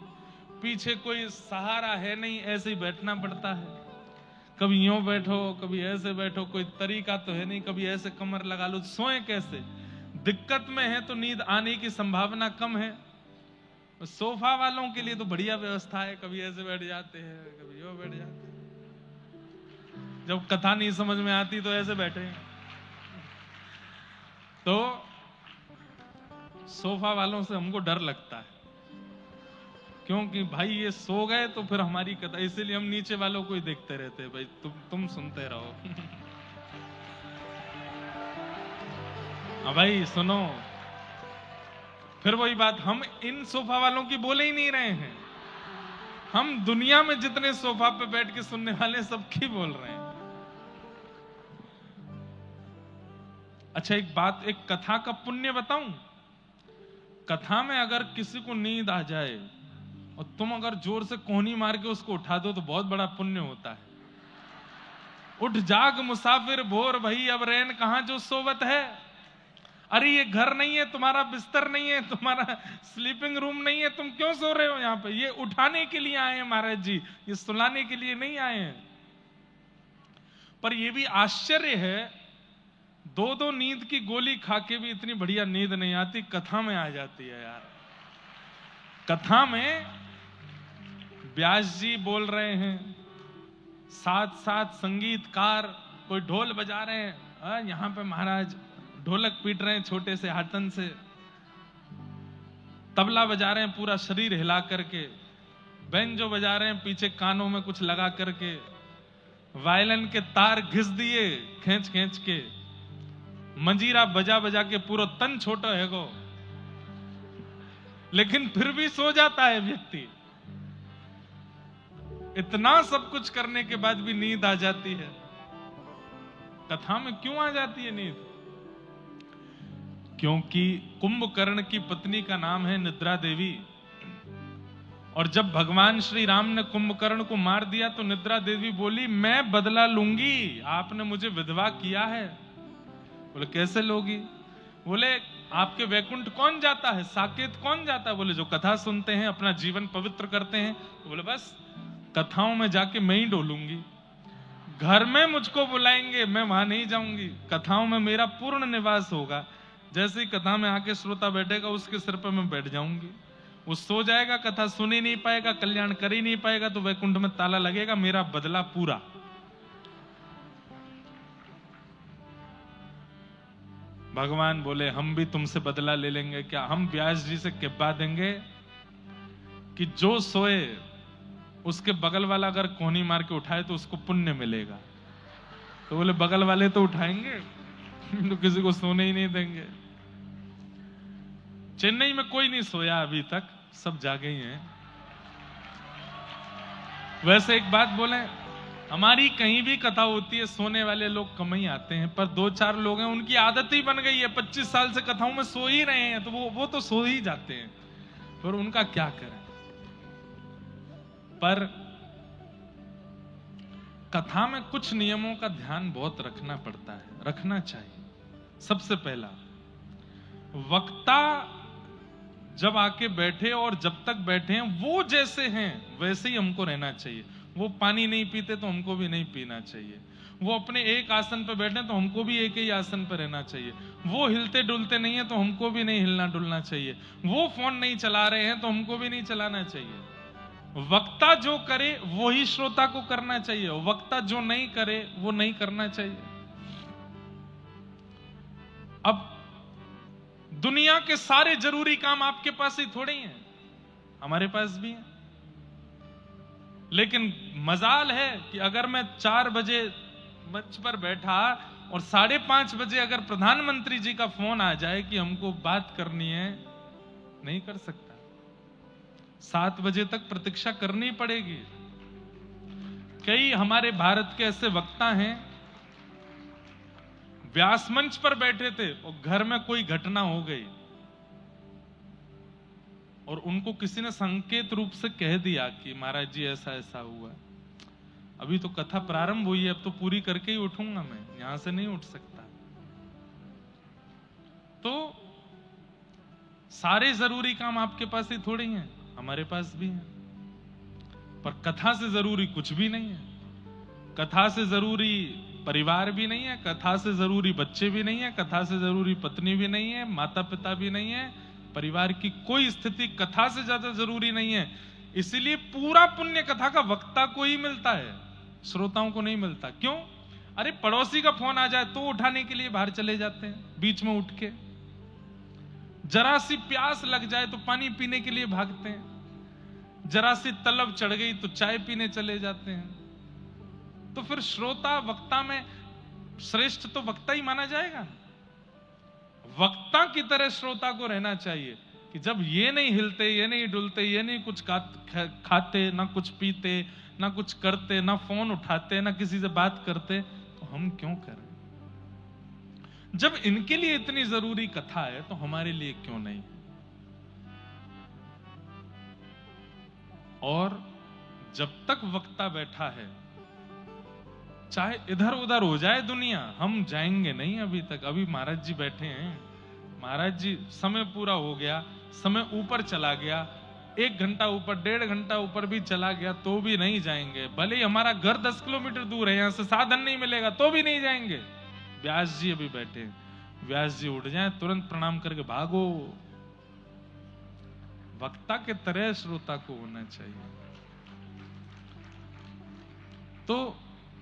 पीछे कोई सहारा है नहीं, ऐसे ही बैठना पड़ता है। कभी यूं बैठो, कभी ऐसे बैठो, कोई तरीका तो है नहीं, कभी ऐसे कमर लगा लो, सोए कैसे? दिक्कत में है तो नींद आने की संभावना कम है। सोफा वालों के लिए तो बढ़िया व्यवस्था है, कभी ऐसे बैठ जाते हैं, कभी यूं बैठ जाते हैं। जब कथा नहीं समझ में आती तो ऐसे बैठे हैं। तो सोफा वालों से हमको डर लगता है, क्योंकि भाई ये सो गए तो फिर हमारी कथा, इसीलिए हम नीचे वालों को ही देखते रहते हैं, भाई तुम सुनते रहो। भाई सुनो, फिर वही बात, हम इन सोफा वालों की बोले ही नहीं रहे हैं, हम दुनिया में जितने सोफा पे बैठ के सुनने वाले सबकी बोल रहे हैं। अच्छा एक बात, एक कथा का पुण्य बताऊं। कथा में अगर किसी को नींद आ जाए और तुम अगर जोर से कोहनी मार के उसको उठा दो तो बहुत बड़ा पुण्य होता है। उठ जाग मुसाफिर भोर भई, अब रैन कहां जो सोवत है। अरे ये घर नहीं है, तुम्हारा बिस्तर नहीं है, तुम्हारा स्लीपिंग रूम नहीं है, तुम क्यों सो रहे हो यहाँ पे? ये उठाने के लिए आए हैं महाराज जी, ये सुलाने के लिए नहीं आए हैं। पर ये भी आश्चर्य है, दो नींद की गोली खा के भी इतनी बढ़िया नींद नहीं आती, कथा में आ जाती है यार। कथा में व्यास जी बोल रहे हैं, साथ साथ संगीतकार कोई ढोल बजा रहे हैं, यहां पे महाराज ढोलक पीट रहे हैं छोटे से हाथन से, तबला बजा रहे हैं पूरा शरीर हिला करके, बेंजो बजा रहे हैं पीछे कानों में कुछ लगा करके, वायलिन के तार घिस दिए खींच खींच के, मंजीरा बजा बजा के पूरा तन छोटा है गो, लेकिन फिर भी सो जाता है व्यक्ति। इतना सब कुछ करने के बाद भी नींद आ जाती है। कथा में क्यों आ जाती है नींद? क्योंकि कुंभकर्ण की पत्नी का नाम है निद्रा देवी, और जब भगवान श्री राम ने कुंभकर्ण को मार दिया तो निद्रा देवी बोली, मैं बदला लूंगी, आपने मुझे विधवा किया है। बोले कैसे लोगी? बोले आपके वैकुंठ कौन जाता है, साकेत कौन जाता है? बोले जो कथा सुनते हैं, अपना जीवन पवित्र करते हैं। बोले बस कथाओं में जाके मैं ही डोलूंगी, घर में मुझको बुलाएंगे मैं वहां नहीं जाऊंगी, कथाओं में मेरा पूर्ण निवास होगा। जैसे ही कथा में आके श्रोता बैठेगा उसके सिर पर मैं बैठ जाऊंगी, वो सो जाएगा, कथा सुन ही नहीं पाएगा, कल्याण कर ही नहीं पाएगा, तो वैकुंठ में ताला लगेगा, मेरा बदला पूरा। भगवान बोले हम भी तुमसे बदला ले लेंगे क्या? हम व्यास जी से कहवा देंगे कि जो सोए उसके बगल वाला अगर कोहनी मार के उठाए तो उसको पुण्य मिलेगा। तो बोले बगल वाले तो उठाएंगे, तो किसी को सोने ही नहीं देंगे। चेन्नई में कोई नहीं सोया अभी तक, सब जागे ही हैं। वैसे एक बात बोले, हमारी कहीं भी कथा होती है, सोने वाले लोग कम ही आते हैं, पर 2-4 लोग हैं उनकी आदत ही बन गई है, 25 साल से कथाओं में सो ही रहे हैं, तो वो तो सो ही जाते हैं, पर उनका क्या करें। पर कथा में कुछ नियमों का ध्यान बहुत रखना पड़ता है, रखना चाहिए। सबसे पहला, वक्ता जब आके बैठे और जब तक बैठे हैं वो जैसे हैं वैसे ही हमको रहना चाहिए। वो पानी नहीं पीते तो हमको भी नहीं पीना चाहिए। वो अपने एक आसन पर बैठे तो हमको भी एक ही आसन पर रहना चाहिए। वो हिलते डुलते नहीं है तो हमको भी नहीं हिलना डुलना चाहिए। वो फोन नहीं चला रहे हैं तो हमको भी नहीं चलाना चाहिए। वक्ता जो करे वो ही श्रोता को करना चाहिए, वक्ता जो नहीं करे वो नहीं करना चाहिए। अब दुनिया के सारे जरूरी काम आपके पास ही थोड़े ही हैं, हमारे पास भी हैं। लेकिन मजाल है कि अगर मैं 4 बजे मंच पर बैठा और 5:30 बजे अगर प्रधानमंत्री जी का फोन आ जाए कि हमको बात करनी है, नहीं कर सकता। 7 बजे तक प्रतीक्षा करनी पड़ेगी। कई हमारे भारत के ऐसे वक्ता हैं, व्यास मंच पर बैठे थे और घर में कोई घटना हो गई और उनको किसी ने संकेत रूप से कह दिया कि महाराज जी ऐसा ऐसा हुआ, अभी तो कथा प्रारंभ हुई है, अब तो पूरी करके ही उठूंगा, मैं यहां से नहीं उठ सकता। तो सारे जरूरी काम आपके पास ही थोड़े ही हैं, हमारे पास भी हैं। पर कथा से जरूरी कुछ भी नहीं है। कथा से जरूरी परिवार भी नहीं है, कथा से जरूरी बच्चे भी नहीं है, कथा से जरूरी पत्नी भी नहीं है, माता पिता भी नहीं है, परिवार की कोई स्थिति कथा से ज्यादा जरूरी नहीं है। इसलिए पूरा पुण्य कथा का वक्ता को ही मिलता है, श्रोताओं को नहीं मिलता। क्यों? अरे पड़ोसी का फोन आ जाए तो उठाने के लिए बाहर चले जाते हैं, बीच में उठ के। जरा सी प्यास लग जाए तो पानी पीने के लिए भागते हैं, जरा सी तलब चढ़ गई तो चाय पीने चले जाते हैं। तो फिर श्रोता वक्ता में श्रेष्ठ तो वक्ता ही माना जाएगा। वक्ता की तरह श्रोता को रहना चाहिए कि जब ये नहीं हिलते, ये नहीं डुलते, ये नहीं कुछ खाते, ना कुछ पीते, ना कुछ करते, ना फोन उठाते, ना किसी से बात करते, तो हम क्यों करें? जब इनके लिए इतनी जरूरी कथा है तो हमारे लिए क्यों नहीं? और जब तक वक्ता बैठा है, चाहे इधर उधर हो जाए दुनिया, हम जाएंगे नहीं अभी तक। अभी महाराज जी बैठे हैं, महाराज जी समय पूरा हो गया, समय ऊपर चला गया, 1 घंटा ऊपर, 1.5 घंटा ऊपर भी चला गया तो भी नहीं जाएंगे। भले ही हमारा घर 10 किलोमीटर दूर है, यहां से साधन नहीं मिलेगा तो भी नहीं जाएंगे। व्यास जी अभी बैठे हैं, व्यास जी उठ जाएं तुरंत प्रणाम करके भागो। वक्ता के तरह श्रोता को होना चाहिए। तो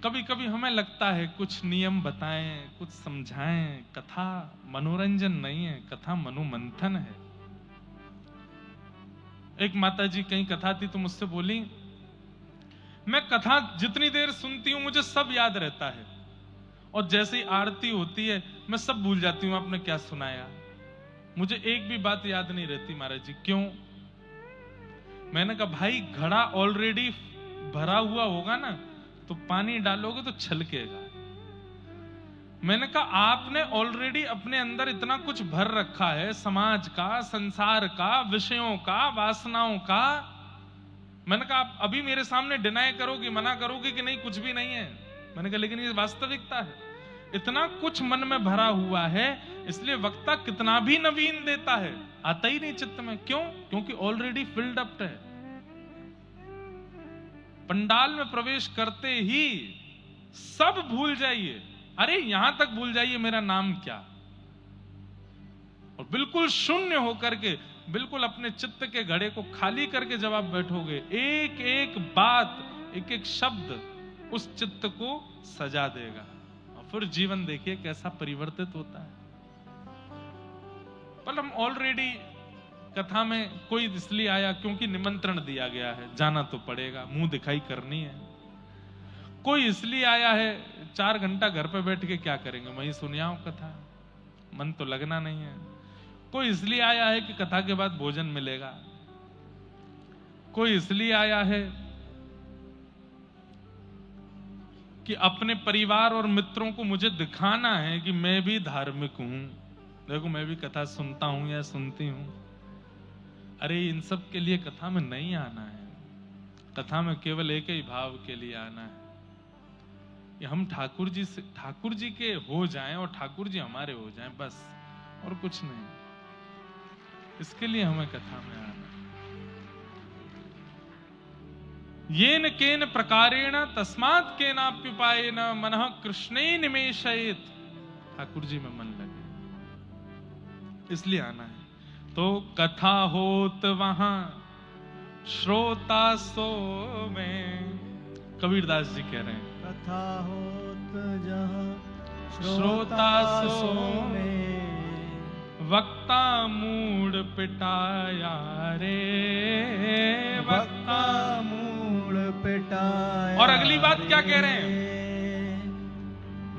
कभी कभी हमें लगता है कुछ नियम बताएं, कुछ समझाएं। कथा मनोरंजन नहीं है, कथा मनोमंथन है। एक माता जी कहीं कथा थी तो मुझसे बोली, मैं कथा जितनी देर सुनती हूं मुझे सब याद रहता है, और जैसे ही आरती होती है मैं सब भूल जाती हूं आपने क्या सुनाया। मुझे एक भी बात याद नहीं रहती। महाराज जी क्यों? मैंने कहा भाई घड़ा ऑलरेडी भरा हुआ होगा ना, तो पानी डालोगे तो छलकेगा। मैंने कहा आपने ऑलरेडी अपने अंदर इतना कुछ भर रखा है, समाज का, संसार का, विषयों का, वासनाओं का। मैंने कहा आप अभी मेरे सामने डिनाई करोगे, मना करोगे कि नहीं कुछ भी नहीं है। मैंने कहा लेकिन ये वास्तविकता है, इतना कुछ मन में भरा हुआ है, इसलिए वक्ता कितना भी नवीन देता है आता ही नहीं चित्त में। क्यों? क्योंकि ऑलरेडी फिल्ड अप है। पंडाल में प्रवेश करते ही सब भूल जाइए, अरे यहां तक भूल जाइए मेरा नाम क्या, और बिल्कुल शून्य होकर के, बिल्कुल अपने चित्त के घड़े को खाली करके जब आप बैठोगे, एक एक बात, एक एक शब्द उस चित्त को सजा देगा, और फिर जीवन देखिए कैसा परिवर्तित होता है। पर हम ऑलरेडी कथा में कोई इसलिए आया क्योंकि निमंत्रण दिया गया है, जाना तो पड़ेगा, मुंह दिखाई करनी है। कोई इसलिए आया है, 4 घंटा घर पे बैठ के क्या करेंगे, वहीं सुनियाओ कथा, मन तो लगना नहीं है। कोई इसलिए आया है कि कथा के बाद भोजन मिलेगा। कोई इसलिए आया है कि अपने परिवार और मित्रों को मुझे दिखाना है कि मैं भी धार्मिक हूं। देखो मैं भी कथा सुनता हूं या सुनती हूं। अरे इन सब के लिए कथा में नहीं आना है। कथा में केवल एक ही भाव के लिए आना है कि हम ठाकुर जी के हो जाएं और ठाकुर जी हमारे हो जाएं, बस, और कुछ नहीं। इसके लिए हमें कथा में आना है। येन केन प्रकारेण तस्मात् केनाप्युपायेन मनः कृष्णे निमेषयेत्। ठाकुर जी में मन लगे, इसलिए आना है। तो कथा होत वहां श्रोता सोवे। कबीरदास जी कह रहे हैं कथा होत जहाँ श्रोता श्रोता सोवे, वक्ता मूड पिटाया रे, वक्ता मूड पिटाया। और अगली बात क्या कह रहे हैं?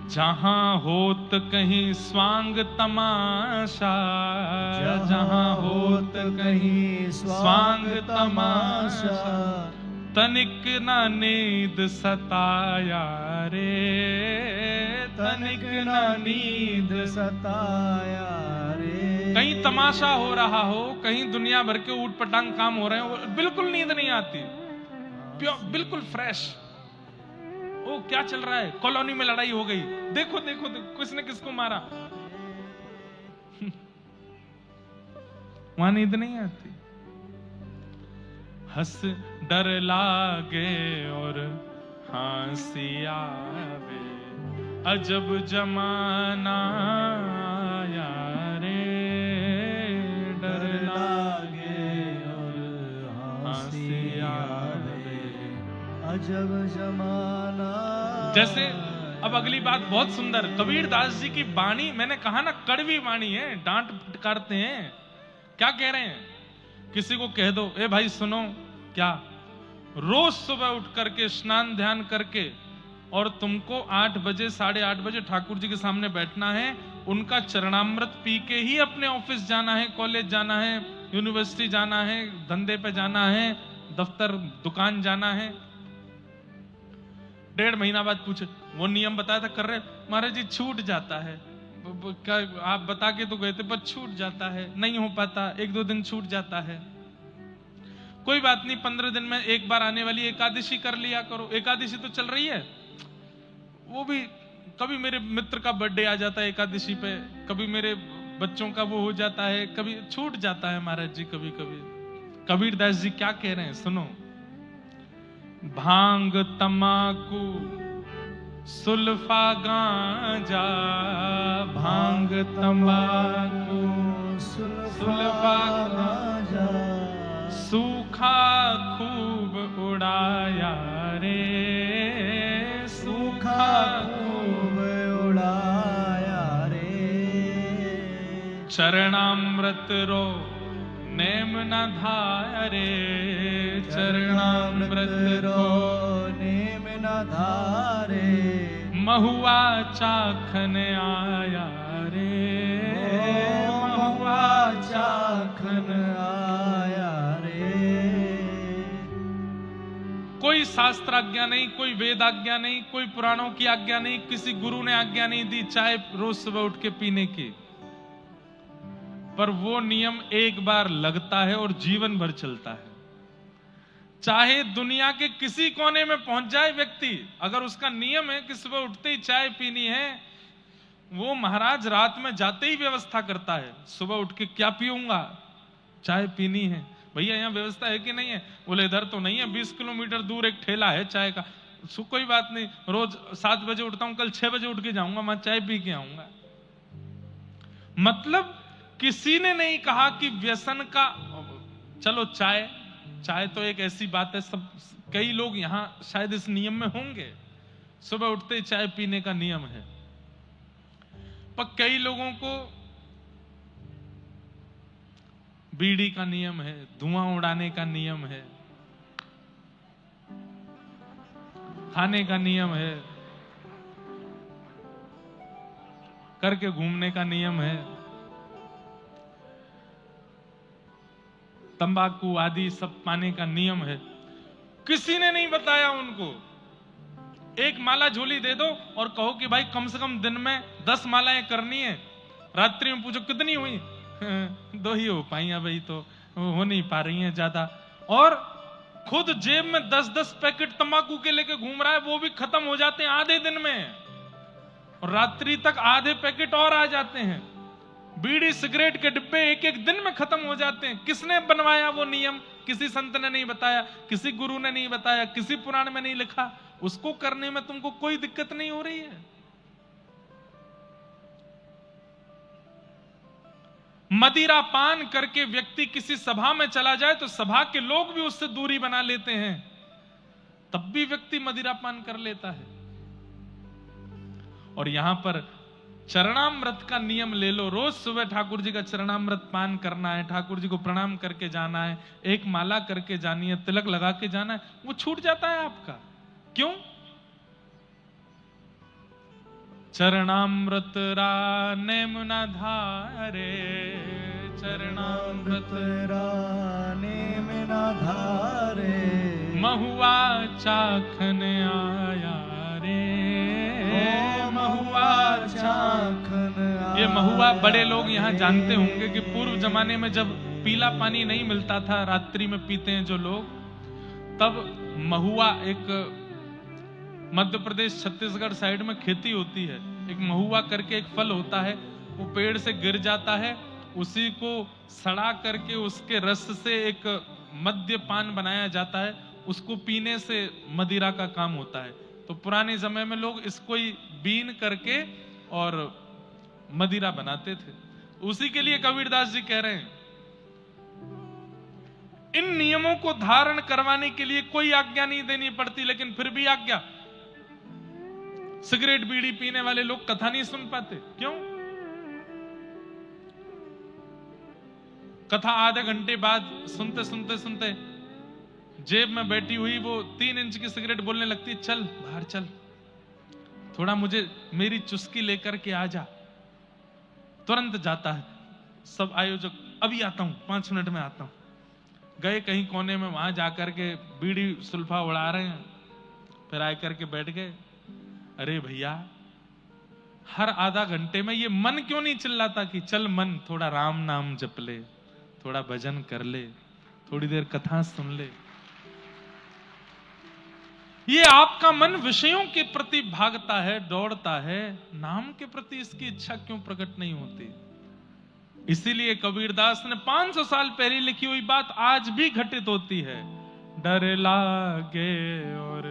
जहां होत कहीं स्वांग तमाशा, जहां होत कहीं स्वांग तमाशा, तनिक न नींद सताया रे, तनिक न नींद। सताया रे। कहीं तमाशा हो रहा हो, कहीं दुनिया भर के ऊट पटांग काम हो रहे हो, बिल्कुल नींद नहीं आती, बिल्कुल फ्रेश। ओ क्या चल रहा है? कॉलोनी में लड़ाई हो गई, देखो देखो, देखो किसने किसको मारा। वहां नींद नहीं आती। हंस डर लागे और हंसी आवे, अजब जमाना आया रे, डर लागे और हंसी आवे, अजब जमाना। जैसे अब अगली बात बहुत सुंदर, कबीरदास जी की वाणी, मैंने कहा ना कड़वी वाणी है, डांट फटकारते हैं। क्या कह रहे हैं? किसी को कह दो, ए भाई सुनो, क्या रोज सुबह उठ करके स्नान ध्यान करके और तुमको 8 बजे 8:30 बजे ठाकुर जी के सामने बैठना है, उनका चरणामृत पी के ही अपने ऑफिस जाना है, कॉलेज जाना है, यूनिवर्सिटी जाना है, धंधे पे जाना है, दफ्तर दुकान जाना है। 1.5 महीना बाद पूछे, वो नियम बताया था कर रहे? महाराज जी छूट जाता है। क्या आप बता के तो गए थे, पर छूट जाता है, नहीं हो पाता, 1-2 दिन छूट जाता है। कोई बात नहीं, 15 दिन में एक बार आने वाली एकादशी कर लिया करो। एकादशी तो चल रही है, वो भी कभी मेरे मित्र का बर्थडे आ जाता है एकादशी पे, कभी मेरे बच्चों का वो हो जाता है, कभी छूट जाता है महाराज जी कभी कभी। कबीरदास जी क्या कह रहे हैं सुनो, भांग तमाकू सुल्फा गांजा, भांग तमाकू सुल्फा गांजा, सूखा खूब उड़ाया रे, सूखा खूब उड़ाया रे। चरणामृत रो नेम न धारे, चरणामृत रो नेम न धारे, महुआ चाखन आया रे, महुआ चाखन आया रे। कोई शास्त्र आज्ञा नहीं, कोई वेद आज्ञा नहीं, कोई पुराणों की आज्ञा नहीं, किसी गुरु ने आज्ञा नहीं दी चाय रोज सुबह उठ के पीने की, पर वो नियम एक बार लगता है और जीवन भर चलता है। चाहे दुनिया के किसी कोने में पहुंच जाए व्यक्ति, अगर उसका नियम है कि सुबह उठते ही चाय पीनी है, वो महाराज रात में जाते ही व्यवस्था करता है, सुबह उठ के क्या पीऊंगा, चाय पीनी है। भैया यहाँ व्यवस्था है कि नहीं है? बोले इधर तो नहीं है, 20 किलोमीटर दूर एक ठेला है चाय का। कोई बात नहीं, रोज 7 बजे उठता हूं, कल 6 बजे उठ के जाऊंगा, मैं चाय पी के आऊंगा। मतलब किसी ने नहीं कहा कि व्यसन का, चलो चाय तो एक ऐसी बात है, सब कई लोग यहां शायद इस नियम में होंगे, सुबह उठते ही चाय पीने का नियम है, पर कई लोगों को बीड़ी का नियम है, धुआं उड़ाने का नियम है, खाने का नियम है, करके घूमने का नियम है, तंबाकू आदि सब पाने का नियम है। किसी ने नहीं बताया उनको। एक माला झोली दे दो और कहो कि भाई कम से कम दिन में 10 मालाएं करनी है। रात्रि में पूछो कितनी हुई, 2 ही हो पाई भाई, तो हो नहीं पा रही हैं ज्यादा। और खुद जेब में 10-10 पैकेट तंबाकू के लेके घूम रहा है, वो भी खत्म हो जाते हैं आधे दिन में, और रात्रि तक आधे पैकेट और आ जाते हैं। बीड़ी सिगरेट के डिब्बे एक एक दिन में खत्म हो जाते हैं। किसने बनवाया वो नियम? किसी संत ने नहीं बताया, किसी गुरु ने नहीं बताया, किसी पुराण में नहीं लिखा। उसको करने में तुमको कोई दिक्कत नहीं हो रही है। मदिरा पान करके व्यक्ति किसी सभा में चला जाए तो सभा के लोग भी उससे दूरी बना लेते हैं, तब भी व्यक्ति मदिरा पान कर लेता है। और यहां पर चरणामृत का नियम ले लो। रोज सुबह ठाकुर जी का चरणामृत पान करना है, ठाकुर जी को प्रणाम करके जाना है, एक माला करके जानी है, तिलक लगा के जाना है, वो छूट जाता है आपका। क्यों? चरणामृत राने मुना धारे, चरणामृत राने मुना धारे, महुआ चाखन आया रे, महुआ चाखन आया। ये महुआ बड़े लोग यहाँ जानते होंगे कि पूर्व जमाने में जब पीला पानी नहीं मिलता था, रात्रि में पीते हैं जो लोग, तब महुआ, एक मध्य प्रदेश छत्तीसगढ़ साइड में खेती होती है, एक महुआ करके एक फल होता है, वो पेड़ से गिर जाता है, उसी को सड़ा करके उसके रस से एक मद्यपान बनाया जाता है, उसको पीने से मदिरा का काम होता है। तो पुराने समय में लोग इसको ही बीन करके और मदिरा बनाते थे। उसी के लिए कबीरदास जी कह रहे हैं, इन नियमों को धारण करवाने के लिए कोई आज्ञा नहीं देनी पड़ती, लेकिन फिर भी आज्ञा। सिगरेट बीड़ी पीने वाले लोग कथा नहीं सुन पाते, क्यों? कथा आधे घंटे बाद सुनते सुनते सुनते जेब में बैठी हुई वो 3 इंच की सिगरेट बोलने लगती है, चल बाहर चल, थोड़ा मुझे मेरी चुस्की लेकर के आ जा। तुरंत जाता है। सब आयोजक, अभी आता हूं, 5 मिनट में आता हूं। गए कहीं कोने में, वहां जाकर के बीड़ी सुल्फा उड़ा रहे हैं, फिर आए करके बैठ गए। अरे भैया, हर आधा घंटे में ये मन क्यों नहीं चिल्लाता कि चल मन, थोड़ा राम नाम जप ले, थोड़ा भजन कर ले, थोड़ी देर कथा सुन ले। ये आपका मन विषयों के प्रति भागता है, दौड़ता है, नाम के प्रति इसकी इच्छा क्यों प्रकट नहीं होती? इसीलिए कबीरदास ने 500 साल पहले लिखी हुई बात आज भी घटित होती है। डर लागे और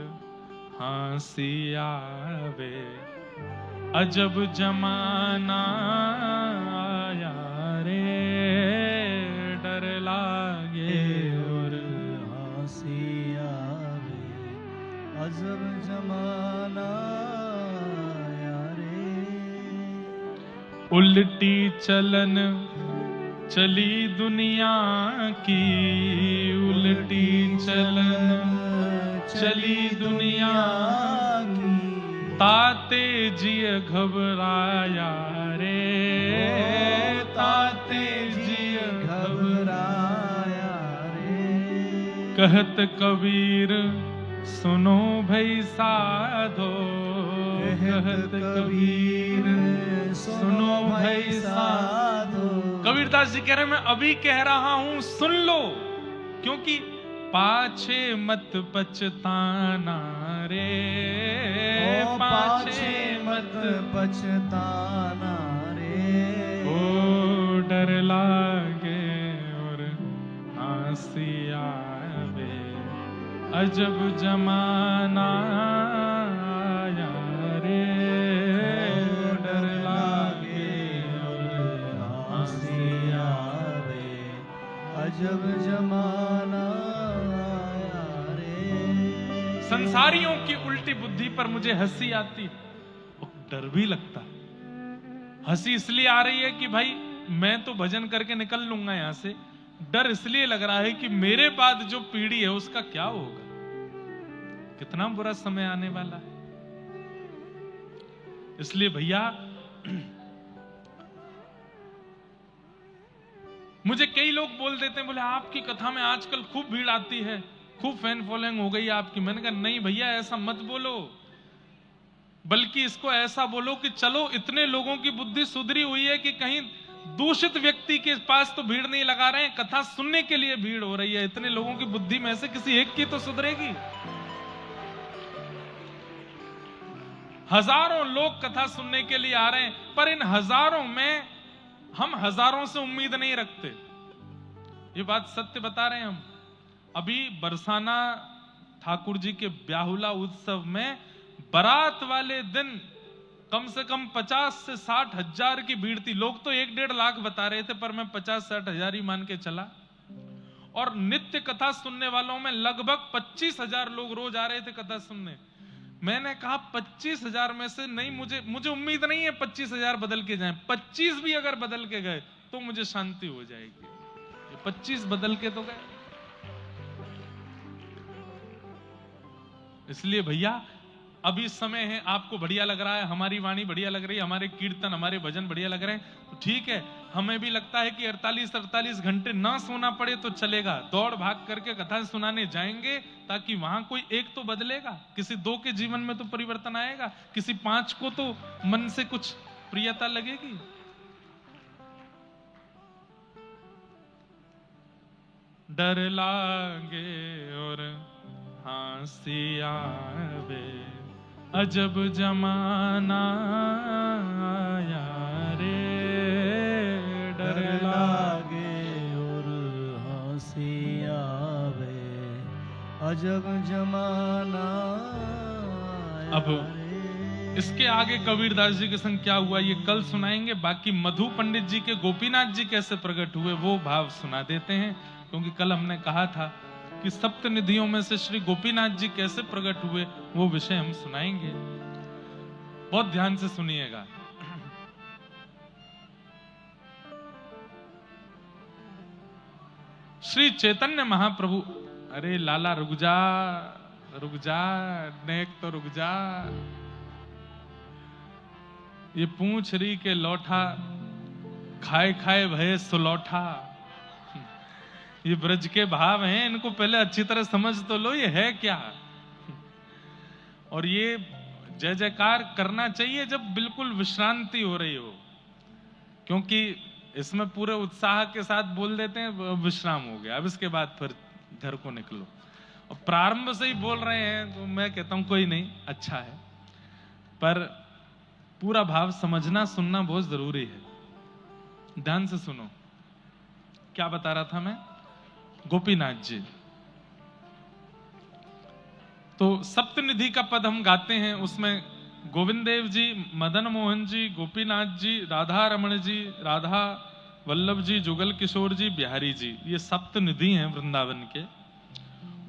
हंसी आवे, अजब जमाना आया रे, डर लागे और हंसी आवे, अजब जमाना आया रे। उल्टी चलन चली दुनिया की, उल्टी चलन चली दुनिया की, ताते जिय घबराया रे, ताते जिय घबराया रे। कहत कबीर सुनो भई साधो, कहत कबीर सुनो भई साधो। कबीरदास जी कह रहे हैं, मैं अभी कह रहा हूं, सुन लो, क्योंकि पाछे मत पछताना रे, पाछे मत पछताना रे। ओ डर लागे और हंसी आवे, अजब जमाना आया रे, डर लागे और हंसी आवे, अजब जमाना। संसारियों की उल्टी बुद्धि पर मुझे हंसी आती है और डर भी लगता है। हंसी इसलिए आ रही है कि भाई मैं तो भजन करके निकल लूंगा यहां से, डर इसलिए लग रहा है कि मेरे बाद जो पीढ़ी है उसका क्या होगा, कितना बुरा समय आने वाला है। इसलिए भैया, मुझे कई लोग बोल देते हैं, बोले आपकी कथा में आजकल खूब भीड़ आती है, खूब फैन फॉलोइंग हो गई आपकी। मैंने कहा नहीं भैया, ऐसा मत बोलो। बल्कि इसको ऐसा बोलो कि चलो इतने लोगों की बुद्धि सुधरी हुई है कि कहीं दूषित व्यक्ति के पास तो भीड़ नहीं लगा रहे हैं, कथा सुनने के लिए भीड़ हो रही है। इतने लोगों की बुद्धि में से किसी एक की तो सुधरेगी। हजारों लोग कथा सुनने के लिए आ रहे हैं, पर इन हजारों में हम हजारों से उम्मीद नहीं रखते। ये बात सत्य बता रहे हैं हम। अभी बरसाना ठाकुर जी के ब्याहुला उत्सव में बारात वाले दिन कम से कम 50 से 60 हजार की भीड़ थी। लोग तो 1-1.5 लाख बता रहे थे, पर मैं 50-60 हजार ही मान के चला। और नित्य कथा सुनने वालों में लगभग 25 हजार लोग रोज आ रहे थे कथा सुनने। मैंने कहा 25 हजार में से नहीं, मुझे उम्मीद नहीं है 25 हजार बदल के जाएं। 25 भी अगर बदल के गए तो मुझे शांति हो जाएगी। 25 बदल के तो गए। इसलिए भैया अभी समय है, आपको बढ़िया लग रहा है, हमारी वाणी बढ़िया लग रही है, हमारे कीर्तन हमारे भजन बढ़िया लग रहे हैं, तो ठीक है। हमें भी लगता है कि 48 घंटे ना सोना पड़े तो चलेगा। दौड़ भाग करके कथा सुनाने जाएंगे ताकि वहां कोई एक तो बदलेगा, किसी 2 के जीवन में तो परिवर्तन आएगा, किसी 5 को तो मन से कुछ प्रियता लगेगी। डर लागे और हंसी आवे, अजब जमाना आया रे। डर लागे और हंसी आवे, अजब जमाना आया अब रे। इसके आगे कबीरदास जी के संग क्या हुआ ये कल सुनाएंगे। बाकी मधु पंडित जी के गोपीनाथ जी कैसे प्रकट हुए वो भाव सुना देते हैं, क्योंकि कल हमने कहा था कि सप्त निधियों में से श्री गोपीनाथ जी कैसे प्रकट हुए वो विषय हम सुनाएंगे। बहुत ध्यान से सुनिएगा। श्री चैतन्य महाप्रभु, अरे लाला रुक जा नेक तो रुक जा। ये पूछ रही के लौठा, खाए खाए भय सुलौठा। ये ब्रज के भाव हैं, इनको पहले अच्छी तरह समझ तो लो ये है क्या। और ये जय जयकार करना चाहिए जब बिल्कुल विश्रांति हो रही हो, क्योंकि इसमें पूरे उत्साह के साथ बोल देते हैं विश्राम हो गया, अब इसके बाद फिर घर को निकलो। और प्रारंभ से ही बोल रहे हैं तो मैं कहता हूं कोई नहीं, अच्छा है, पर पूरा भाव समझना सुनना बहुत जरूरी है। ध्यान से सुनो। क्या बता रहा था मैं? गोपीनाथ जी। तो सप्तनिधि का पद हम गाते हैं, उसमें गोविंद देव जी, मदन मोहन जी, गोपीनाथ जी, राधा रमण जी, राधा वल्लभ जी, जुगल किशोर जी, बिहारी जी, ये सप्तनिधि हैं वृंदावन के।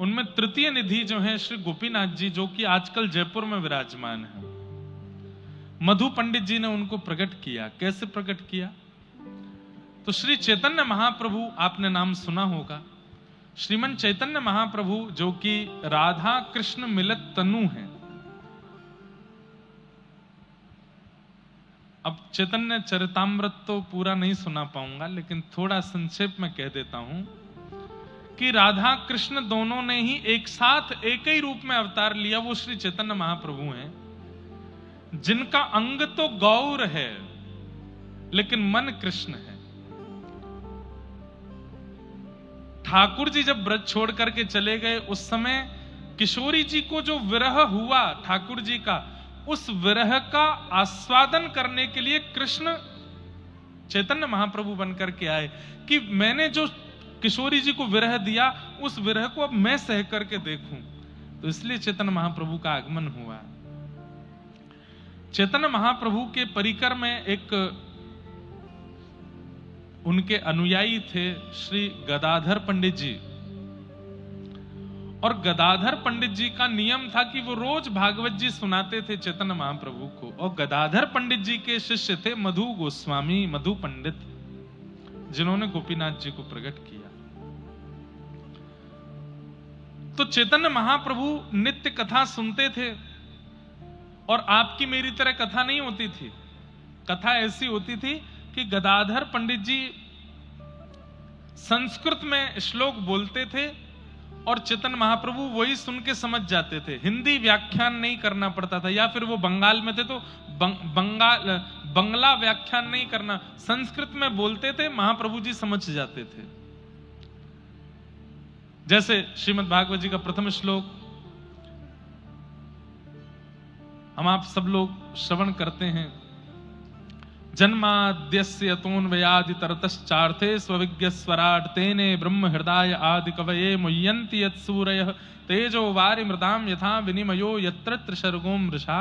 उनमें तृतीय निधि जो है श्री गोपीनाथ जी, जो कि आजकल जयपुर में विराजमान है। मधु पंडित जी ने उनको प्रकट किया। कैसे प्रकट किया? तो श्री चैतन्य महाप्रभु, आपने नाम सुना होगा, श्रीमन चैतन्य महाप्रभु जो कि राधा कृष्ण मिलित तनु हैं। अब चैतन्य चरितामृत तो पूरा नहीं सुना पाऊंगा, लेकिन थोड़ा संक्षेप में कह देता हूं कि राधा कृष्ण दोनों ने ही एक साथ एक ही रूप में अवतार लिया। वो श्री चैतन्य महाप्रभु हैं, जिनका अंग तो गौर है लेकिन मन कृष्ण है। ठाकुर जी जब ब्रज छोड़ करके चले गए, उस समय किशोरी जी को जो विरह हुआ ठाकुर जी का, उस विरह का आस्वादन करने के लिए कृष्ण चैतन्य महाप्रभु बनकर के आए कि मैंने जो किशोरी जी को विरह दिया, उस विरह को अब मैं सह करके देखूं। तो इसलिए चैतन्य महाप्रभु का आगमन हुआ। चैतन्य महाप्रभु के परिकर में एक उनके अनुयायी थे श्री गदाधर पंडित जी, और गदाधर पंडित जी का नियम था कि वो रोज भागवत जी सुनाते थे चैतन्य महाप्रभु को। और गदाधर पंडित जी के शिष्य थे मधु गोस्वामी, मधु पंडित, जिन्होंने गोपीनाथ जी को प्रकट किया। तो चैतन्य महाप्रभु नित्य कथा सुनते थे, और आपकी मेरी तरह कथा नहीं होती थी। कथा ऐसी होती थी कि गदाधर पंडित जी संस्कृत में श्लोक बोलते थे और चेतन महाप्रभु वही सुन के समझ जाते थे, हिंदी व्याख्यान नहीं करना पड़ता था, या फिर वो बंगाल में थे तो बंगला व्याख्यान नहीं करना, संस्कृत में बोलते थे, महाप्रभु जी समझ जाते थे। जैसे श्रीमद् भागवत जी का प्रथम श्लोक हम आप सब लोग श्रवण करते हैं, जन्माद्यस्य यतोऽन्वयादितरतश्चार्थे स्वविज्ञस्वराट् तेने ब्रह्म हृदय आदि कवये मुह्यन्ति यत्सूरयः तेजो वारिमृतां यथा विनिमयो यत्र त्रिसर्गो मृषा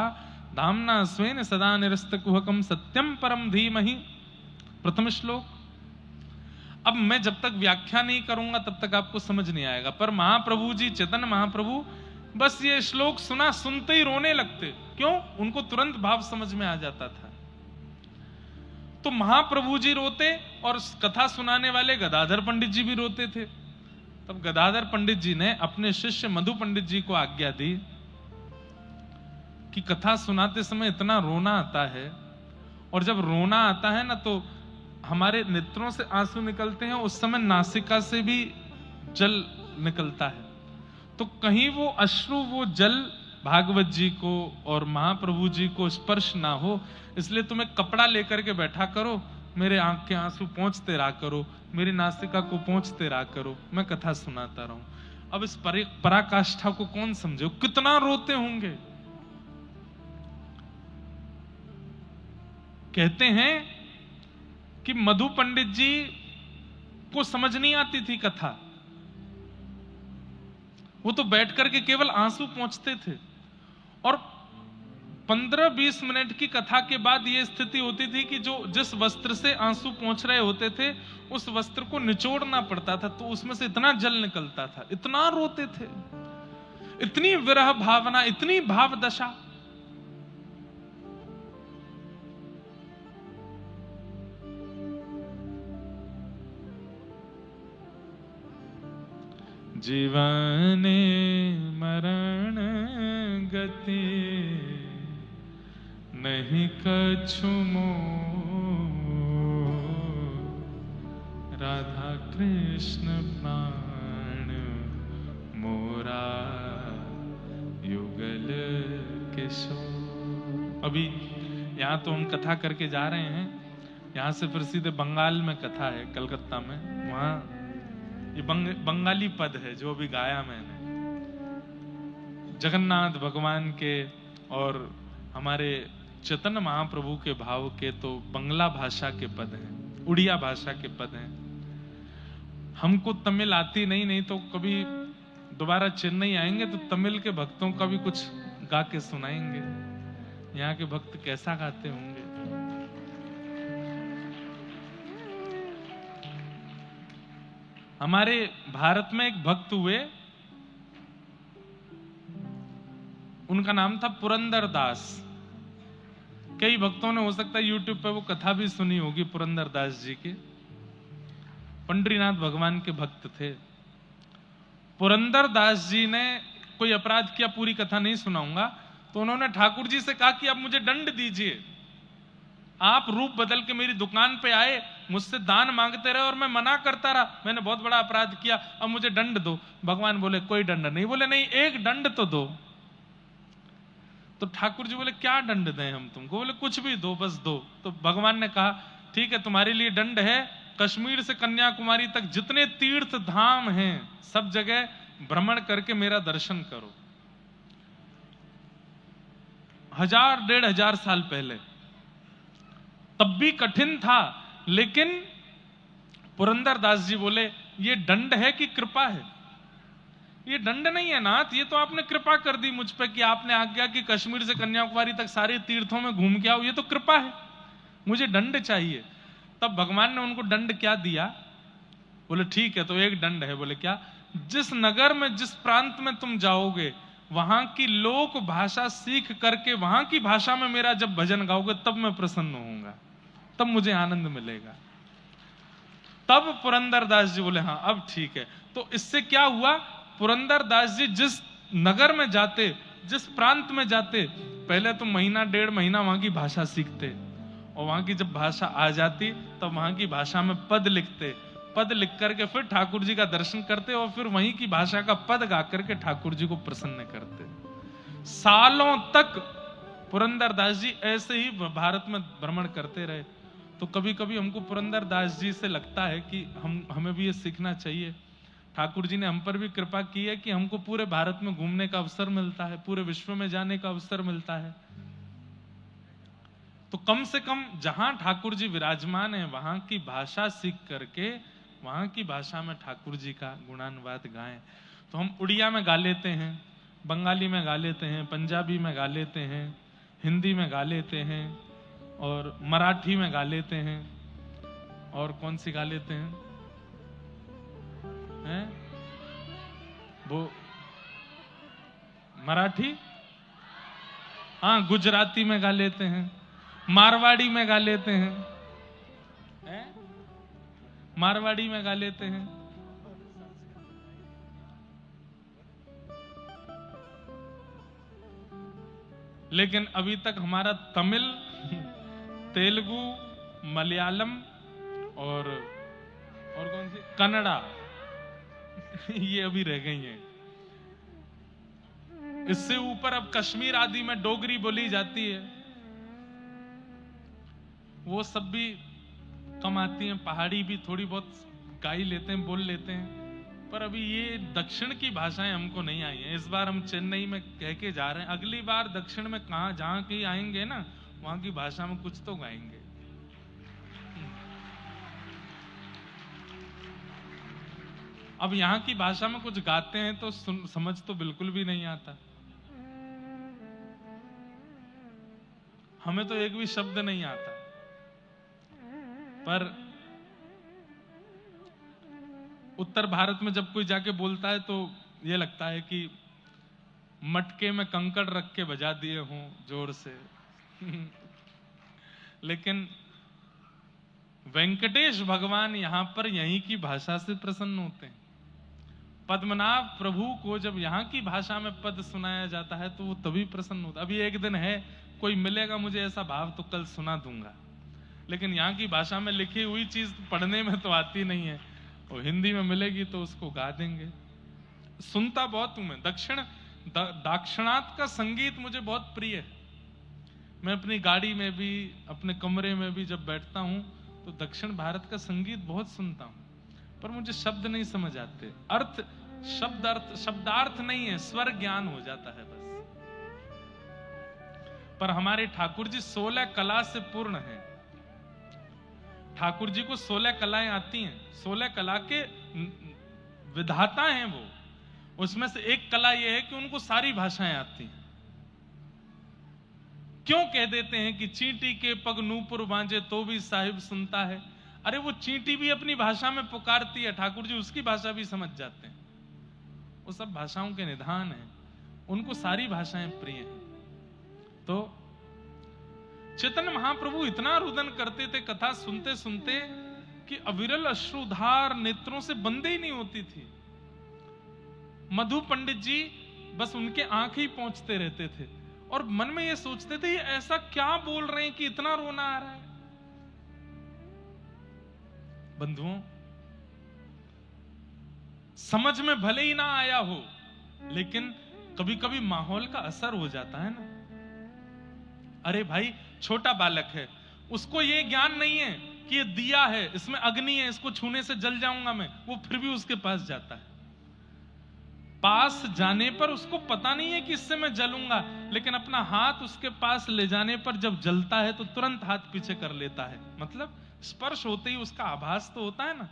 धाम्ना स्वेन सदा निरस्तकुहकं सत्यं परम धीमहि। प्रथम श्लोक। अब मैं जब तक व्याख्या नहीं करूंगा तब तक आपको समझ नहीं आएगा, पर महाप्रभु जी, चेतन महाप्रभु बस ये श्लोक सुना सुनते ही रोने लगते। क्यों? उनको तुरंत भाव समझ में आ जाता था। तो महाप्रभु जी रोते और कथा सुनाने वाले गदाधर पंडित जी भी रोते थे। तब गदाधर पंडित जी ने अपने शिष्य मधु पंडित जी को आज्ञा दी कि कथा सुनाते समय इतना रोना आता है, और जब रोना आता है ना तो हमारे नेत्रों से आंसू निकलते हैं, उस समय नासिका से भी जल निकलता है, तो कहीं वो अश्रु, वो जल भागवत जी को और महाप्रभु जी को स्पर्श ना हो, इसलिए तुम एक कपड़ा लेकर के बैठा करो, मेरे आंख के आंसू पहुंचते रहा करो, मेरी नासिका को पहुंचते रहा करो, मैं कथा सुनाता रहूं। अब इस पराकाष्ठा को कौन समझे, कितना रोते होंगे। कहते हैं कि मधु पंडित जी को समझ नहीं आती थी कथा, वो तो बैठ करके केवल आंसू पहुंचते थे, और 15-20 मिनट की कथा के बाद ये स्थिति होती थी कि जो जिस वस्त्र से आंसू पहुंच रहे होते थे उस वस्त्र को निचोड़ना पड़ता था, तो उसमें से इतना जल निकलता था, इतना रोते थे, इतनी विरह भावना, इतनी भाव दशा। जीवने मरण गति नहीं कछु मोह, राधा कृष्ण प्राण मोरा युगल किशोर। अभी यहाँ तो हम कथा करके जा रहे हैं, यहाँ से फिर सीधे बंगाल में कथा है, कलकत्ता में। वहाँ ये बंगाली पद है जो अभी गाया मैंने, जगन्नाथ भगवान के और हमारे चेतन महाप्रभु के भाव के तो बंगला भाषा के पद हैं, उड़िया भाषा के पद हैं। हमको तमिल आती नहीं तो कभी दोबारा चेन्नई आएंगे तो तमिल के भक्तों का भी कुछ गा के सुनाएंगे, यहाँ के भक्त कैसा गाते होंगे। हमारे भारत में एक भक्त हुए, उनका नाम था पुरंदर दास। कई भक्तों ने हो सकता है यूट्यूब पे वो कथा भी सुनी होगी पुरंदर दास जी की। पंडरीनाथ भगवान के भक्त थे। पुरंदर दास जी ने कोई अपराध किया, पूरी कथा नहीं सुनाऊंगा, तो उन्होंने ठाकुर जी से कहा कि अब मुझे दंड दीजिए। आप रूप बदल के मेरी दुकान पे आए, मुझसे दान मांगते रहे और मैं मना करता रहा, मैंने बहुत बड़ा अपराध किया, अब मुझे दंड दो। भगवान बोले कोई दंड नहीं। बोले नहीं, एक दंड तो दो। तो ठाकुर जी बोले क्या दंड दें हम तुमको? बोले कुछ भी दो, बस दो। तो भगवान ने कहा ठीक है, तुम्हारे लिए दंड है, कश्मीर से कन्याकुमारी तक जितने तीर्थ धाम हैं सब जगह भ्रमण करके मेरा दर्शन करो। 1000-1500 साल पहले, तब भी कठिन था, लेकिन पुरंदर दास जी बोले ये दंड है कि कृपा है? ये दंड नहीं है नाथ, ये तो आपने कृपा कर दी मुझ पे कि आपने आज्ञा कि कश्मीर से कन्याकुमारी तक सारे तीर्थों में घूम के आओ, ये तो कृपा है, मुझे दंड चाहिए। तब भगवान ने उनको दंड क्या दिया? बोले ठीक है, तो एक दंड है। बोले क्या? जिस नगर में, जिस प्रांत में तुम जाओगे, वहां की लोक भाषा सीख करके वहां की भाषा में मेरा जब भजन गाओगे तब मैं प्रसन्न होऊंगा, तब मुझे आनंद मिलेगा। तब पुरंदर दास जी बोले हाँ अब ठीक है। तो इससे क्या हुआ? पुरंदर दास जी जिस नगर में जाते, जिस प्रांत में जाते, पहले तो 1.5 महीना वहां की भाषा सीखते, और वहां की जब भाषा आ जाती तब वहां की भाषा में पद लिखते, पद लिख करके फिर ठाकुर जी का दर्शन करते और फिर वहीं की भाषा का पद गा करके ठाकुर जी को प्रसन्न करते। सालों तक पुरंदरदास जी ऐसे ही भारत में भ्रमण करते रहे। तो कभी कभी हमको पुरंदरदास जी से लगता है कि हमें भी ये सीखना चाहिए। ठाकुर जी ने हम पर भी कृपा की है कि हमको पूरे भारत में घूमने का अवसर मिलता है, पूरे विश्व में जाने का अवसर मिलता है। तो कम से कम जहां ठाकुर जी विराजमान है वहां की भाषा सीख करके वहां की भाषा में ठाकुर जी का गुणानुवाद गाएं। तो हम उड़िया में गा लेते हैं, बंगाली में गा लेते हैं, पंजाबी में गा लेते हैं, हिंदी में गा लेते हैं और मराठी में गा लेते हैं। और कौन सी गा लेते हैं? वो मराठी, हाँ, गुजराती में गा लेते हैं, मारवाड़ी में गा लेते हैं, मारवाड़ी में गा लेते हैं। लेकिन अभी तक हमारा तमिल, तेलुगु, मलयालम और कौन सी, कन्नड़ा ये अभी रह गई हैं। इससे ऊपर अब कश्मीर आदि में डोगरी बोली जाती है, वो सब भी कम आती हैं। पहाड़ी भी थोड़ी बहुत गा ही लेते हैं, बोल लेते हैं। पर अभी ये दक्षिण की भाषाएं हमको नहीं आई हैं। इस बार हम चेन्नई में कह के जा रहे हैं, अगली बार दक्षिण में कहां जहां कहीं आएंगे ना, वहां की भाषा में कुछ तो गाएंगे। अब यहाँ की भाषा में कुछ गाते हैं तो समझ तो बिल्कुल भी नहीं आता। हमें तो एक भी शब्द नहीं आता। पर उत्तर भारत में जब कोई जाके बोलता है तो ये लगता है कि मटके में कंकड़ रख के बजा दिए हों जोर से। लेकिन वेंकटेश भगवान यहां पर यहीं की भाषा से प्रसन्न होते हैं। पद्मनाभ प्रभु को जब यहाँ की भाषा में पद सुनाया जाता है तो वो तभी प्रसन्न होता है। अभी एक दिन है, कोई मिलेगा मुझे ऐसा भाव तो कल सुना दूंगा। लेकिन यहाँ की भाषा में लिखी हुई चीज पढ़ने में तो आती नहीं है, और हिंदी में मिलेगी तो उसको गा देंगे। सुनता बहुत हूं मैं। दाक्षिणात्य का संगीत मुझे बहुत प्रिय है। मैं अपनी गाड़ी में भी, अपने कमरे में भी जब बैठता हूं तो दक्षिण भारत का संगीत बहुत सुनता हूं। पर मुझे शब्द नहीं समझ आते, शब्दार्थ नहीं है, स्वर ज्ञान हो जाता है बस। पर हमारे ठाकुर जी 16 कला से पूर्ण हैं। ठाकुर जी को 16 कलाएं आती हैं, 16 कला के विधाता हैं वो। उसमें से एक कला यह है कि उनको सारी भाषाएं आती हैं। क्यों कह देते हैं कि चींटी के पग नूपुर बांजे तो भी साहिब सुनता है? अरे वो चींटी भी अपनी भाषा में पुकारती है, ठाकुर जी उसकी भाषा भी समझ जाते हैं। वो सब भाषाओं के निधान हैं, उनको सारी भाषाएं प्रिय हैं। तो चैतन्य महाप्रभु इतना रुदन करते थे कथा सुनते सुनते कि अविरल अश्रुधार नेत्रों से बंदे ही नहीं होती थी। मधु पंडित जी बस उनके आंख ही पहुंचते रहते थे और मन में ये सोचते थे ये ऐसा क्या बोल रहे हैं कि इतना रोना आ रहा है। बंधुओं, समझ में भले ही ना आया हो, लेकिन कभी कभी माहौल का असर हो जाता है ना। अरे भाई, छोटा बालक है, उसको ये ज्ञान नहीं है कि ये दिया है, इसमें अग्नि है, इसको छूने से जल जाऊंगा मैं, वो फिर भी उसके पास जाता है। पास जाने पर उसको पता नहीं है कि इससे मैं जलूंगा, लेकिन अपना हाथ उसके पास ले जाने पर जब जलता है तो तुरंत हाथ पीछे कर लेता है। मतलब स्पर्श होते ही उसका आभास तो होता है ना।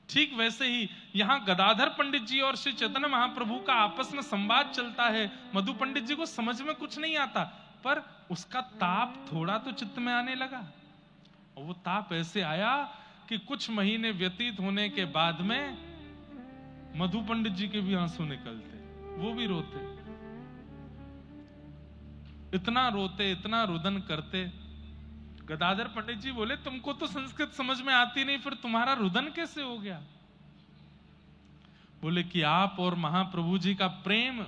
ठीक वैसे ही यहां गदाधर पंडित जी और श्री चैतन्य महाप्रभु का आपस में संवाद चलता है। मधु पंडित जी को समझ में कुछ नहीं आता, पर उसका ताप थोड़ा तो चित्त में आने लगा। और वो ताप ऐसे आया कि कुछ महीने व्यतीत होने के बाद में मधु पंडित जी के भी आंसू निकलते, वो भी रोते, इतना रोते, इतना रुदन करते। गदाधर पंडित जी बोले, तुमको तो संस्कृत समझ में आती नहीं, फिर तुम्हारा रुदन कैसे हो गया? बोले कि आप और महाप्रभु जी का प्रेम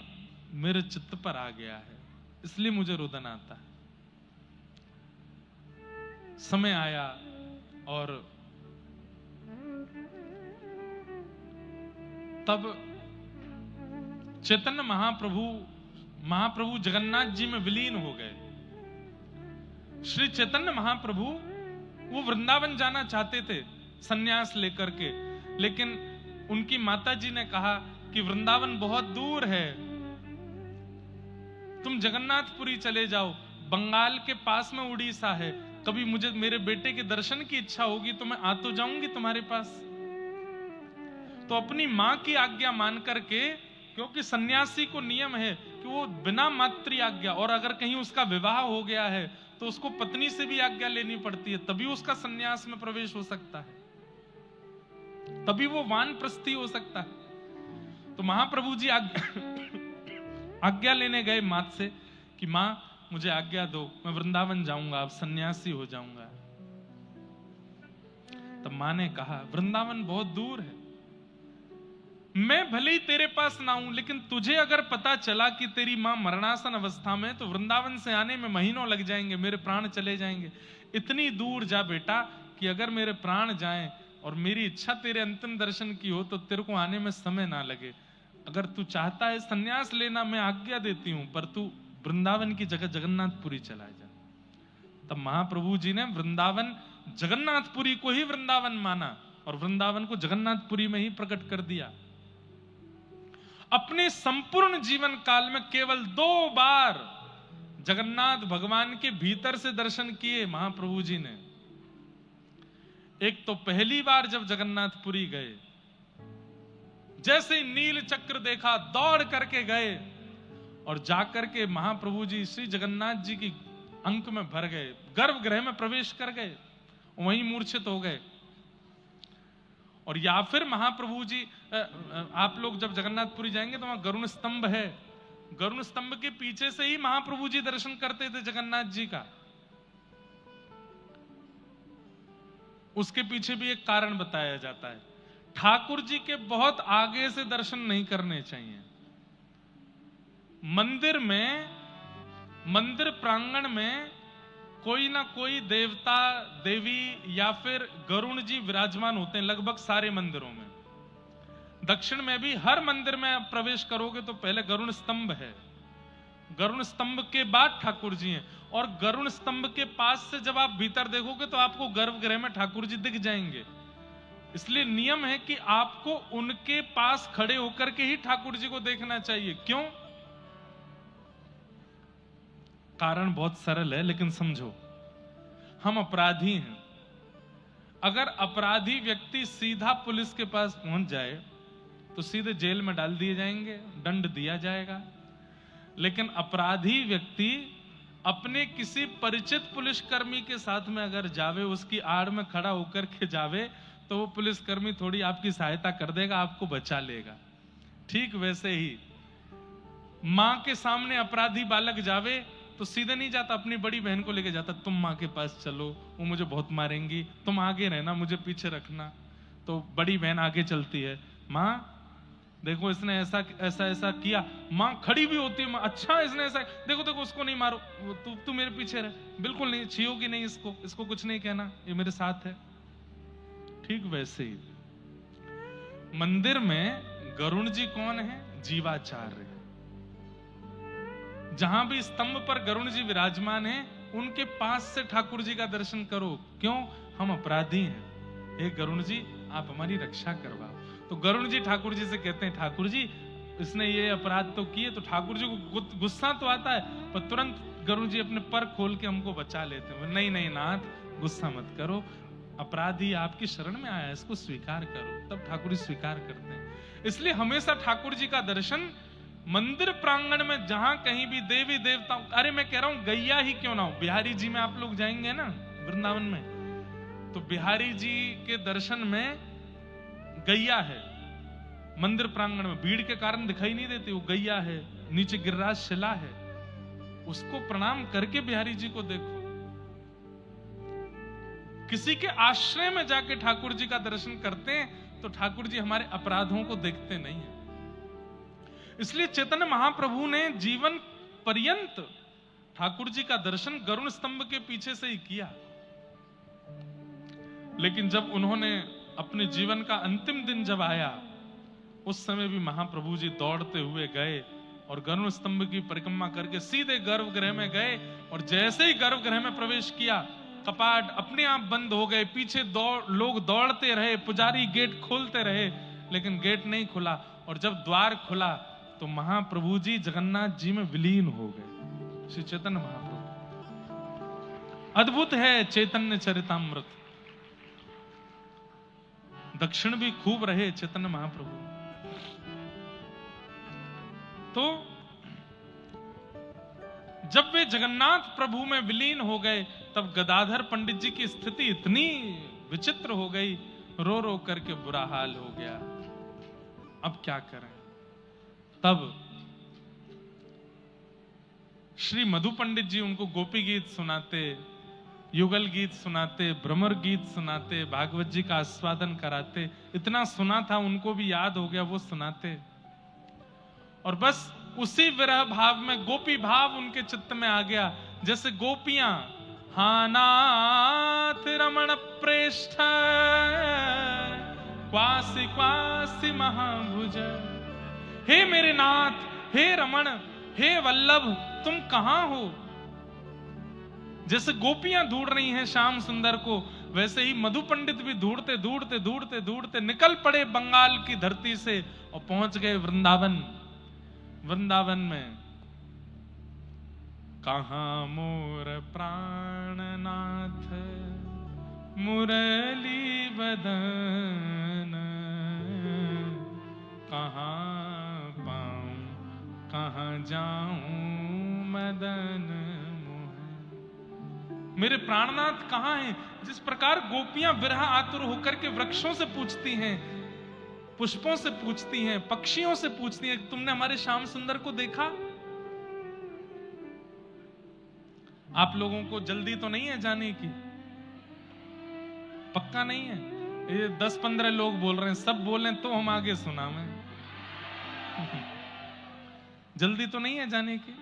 मेरे चित्त पर आ गया है, इसलिए मुझे रुदन आता है। समय आया और तब चैतन्य महाप्रभु जगन्नाथ जी में विलीन हो गए। श्री चैतन्य महाप्रभु वो वृंदावन जाना चाहते थे सन्यास लेकर के, लेकिन उनकी माता जी ने कहा कि वृंदावन बहुत दूर है, तुम जगन्नाथपुरी चले जाओ, बंगाल के पास में उड़ीसा है, कभी मुझे मेरे बेटे के दर्शन की इच्छा होगी तो मैं आ तो जाऊंगी तुम्हारे पास। तो अपनी मां की आज्ञा मान करके, क्योंकि सन्यासी को नियम है कि वो बिना मातृ आज्ञा, और अगर कहीं उसका विवाह हो गया है तो उसको पत्नी से भी आज्ञा लेनी पड़ती है, तभी उसका सन्यास में प्रवेश हो सकता है, तभी वो वानप्रस्थी हो सकता है। तो महाप्रभु जी आज्ञा लेने गए मात से कि मां मुझे आज्ञा दो, मैं वृंदावन जाऊंगा, अब सन्यासी हो जाऊंगा। तब मां ने कहा वृंदावन बहुत दूर है, मैं भले ही तेरे पास ना हूं, लेकिन तुझे अगर पता चला कि तेरी मां मरणासन अवस्था में, तो वृंदावन से आने में महीनों लग जाएंगे, मेरे प्राण चले जाएंगे। इतनी दूर जा बेटा कि अगर मेरे प्राण जाएं और मेरी इच्छा तेरे अंतिम दर्शन की हो तो तेरे को आने में समय ना लगे। अगर तू चाहता है सन्यास लेना, मैं आज्ञा देती हूं, पर तू वृंदावन की जगह जगन्नाथपुरी चला जा। तब महाप्रभु जी ने वृंदावन जगन्नाथपुरी को ही वृंदावन माना और वृंदावन को जगन्नाथपुरी में ही प्रकट कर दिया। अपने संपूर्ण जीवन काल में केवल 2 बार जगन्नाथ भगवान के भीतर से दर्शन किए महाप्रभु जी ने। एक तो पहली बार जब जगन्नाथपुरी गए, जैसे ही नील चक्र देखा दौड़ करके गए और जाकर के महाप्रभु जी श्री जगन्नाथ जी की अंक में भर गए, गर्भगृह में प्रवेश कर गए, वहीं मूर्छित हो गए। और या फिर महाप्रभु जी, आप लोग जब जगन्नाथपुरी जाएंगे तो वहां गरुण स्तंभ है, गरुण स्तंभ के पीछे से ही महाप्रभु जी दर्शन करते थे जगन्नाथ जी का। उसके पीछे भी एक कारण बताया जाता है, ठाकुर जी के बहुत आगे से दर्शन नहीं करने चाहिए। मंदिर में, मंदिर प्रांगण में कोई ना कोई देवता देवी या फिर गरुण जी विराजमान होते हैं लगभग सारे मंदिरों में। दक्षिण में भी हर मंदिर में आप प्रवेश करोगे तो पहले गरुण स्तंभ है, गरुण स्तंभ के बाद ठाकुर जी हैं, और गरुण स्तंभ के पास से जब आप भीतर देखोगे तो आपको गर्भगृह में ठाकुर जी दिख जाएंगे। इसलिए नियम है कि आपको उनके पास खड़े होकर के ही ठाकुर जी को देखना चाहिए। क्यों? कारण बहुत सरल है, लेकिन समझो, हम अपराधी हैं। अगर अपराधी व्यक्ति सीधा पुलिस के पास पहुंच जाए तो सीधे जेल में डाल दिए जाएंगे, दंड दिया जाएगा। लेकिन अपराधी व्यक्ति अपने किसी परिचित पुलिसकर्मी के साथ में अगर जावे, उसकी आड़ में खड़ा होकर के जावे, तो वो पुलिसकर्मी थोड़ी आपकी सहायता कर देगा, आपको बचा लेगा। ठीक वैसे ही मां के सामने अपराधी बालक जावे तो सीधे नहीं जाता, अपनी बड़ी बहन को लेके जाता, तुम मां के पास चलो, वो मुझे बहुत मारेंगी, तुम आगे रहना, मुझे पीछे रखना। तो बड़ी बहन आगे चलती है, मां देखो इसने ऐसा ऐसा ऐसा किया, मां खड़ी भी होती है, मां अच्छा इसने ऐसा, देखो देखो उसको नहीं मारो, तू मेरे पीछे रह, बिल्कुल नहीं छीयोगी नहीं इसको, इसको कुछ नहीं कहना, ये मेरे साथ है। ठीक वैसे ही मंदिर में गरुण जी कौन है? जीवाचार्य। जहां भी स्तंभ पर गरुण जी विराजमान हैं, उनके पास से ठाकुर जी का दर्शन करो। क्यों? हम अपराधी हैं, हे गरुण जी आप हमारी रक्षा करवाओ। तो गरुण जी ठाकुर जी से कहते हैं, ठाकुर जी इसने ये अपराध तो किए, तो ठाकुर जी को गुस्सा तो आता है, पर तुरंत गरुण जी अपने पर खोल के हमको बचा लेते हैं। नहीं नहीं नाथ, गुस्सा मत करो, अपराधी आपकी शरण में आया, इसको स्वीकार करो। तब ठाकुर जी स्वीकार करते हैं। इसलिए हमेशा ठाकुर जी का दर्शन मंदिर प्रांगण में, जहां कहीं भी देवी देवता, अरे मैं कह रहा हूं गैया ही क्यों ना हो, बिहारी जी में आप लोग जाएंगे ना वृंदावन में, तो बिहारी जी के दर्शन में गैया है। मंदिर प्रांगण में भीड़ के कारण दिखाई नहीं देती, वो गैया है, नीचे गिरिराज शिला है, उसको प्रणाम करके बिहारी जी को देखो। किसी के आश्रय में जाके ठाकुर जी का दर्शन करते हैं तो ठाकुर जी हमारे अपराधों को देखते नहीं है। इसलिए चैतन्य महाप्रभु ने जीवन पर्यंत ठाकुर जी का दर्शन गरुण स्तंभ के पीछे से ही किया। लेकिन जब उन्होंने अपने जीवन का अंतिम दिन जब आया उस समय भी महाप्रभु जी दौड़ते हुए गए और गरुड़ स्तंभ की परिक्रमा करके सीधे गर्भगृह में गए। और जैसे ही गर्भगृह में प्रवेश किया, कपाट अपने आप बंद हो गए। पीछे लोग दौड़ते रहे, पुजारी गेट खोलते रहे, लेकिन गेट नहीं खुला। और जब द्वार खुला तो महाप्रभु जी जगन्नाथ जी में विलीन हो गए। श्री चैतन्य महाप्रभु, अद्भुत है चैतन्य चरितामृत। दक्षिण भी खूब रहे चैतन्य महाप्रभु। तो जब वे जगन्नाथ प्रभु में विलीन हो गए, तब गदाधर पंडित जी की स्थिति इतनी विचित्र हो गई, रो रो करके बुरा हाल हो गया। अब क्या करें? तब श्री मधु पंडित जी उनको गोपी गीत सुनाते, युगल गीत सुनाते, भ्रमर गीत सुनाते, भागवत जी का आस्वादन कराते। इतना सुना था, उनको भी याद हो गया, वो सुनाते। और बस उसी विरह भाव में गोपी भाव उनके चित्त में आ गया। जैसे गोपियां हा नाथ रमण प्रेष्ठ क्वासी क्वासी महाभुज, हे मेरे नाथ, हे रमण, हे वल्लभ, तुम कहां हो? जैसे गोपियां ढूंढ रही हैं श्याम सुंदर को, वैसे ही मधु पंडित भी ढूंढते ढूंढते ढूंढते ढूंढते निकल पड़े बंगाल की धरती से और पहुंच गए वृंदावन। वृंदावन में कहां मोर प्राणनाथ मुरली बदन, कहां पाऊं कहां जाऊं मदन मोहन। मेरे प्राणनाथ कहां हैं? जिस प्रकार गोपियां विरह आतुर होकर के वृक्षों से पूछती हैं, पुष्पों से पूछती हैं, पक्षियों से पूछती हैं, तुमने हमारे श्याम सुंदर को देखा? आप लोगों को जल्दी तो नहीं है जाने की? पक्का नहीं है? ये 10-15 लोग बोल रहे हैं, सब बोले तो हम आगे सुना में। जल्दी तो नहीं है जाने की?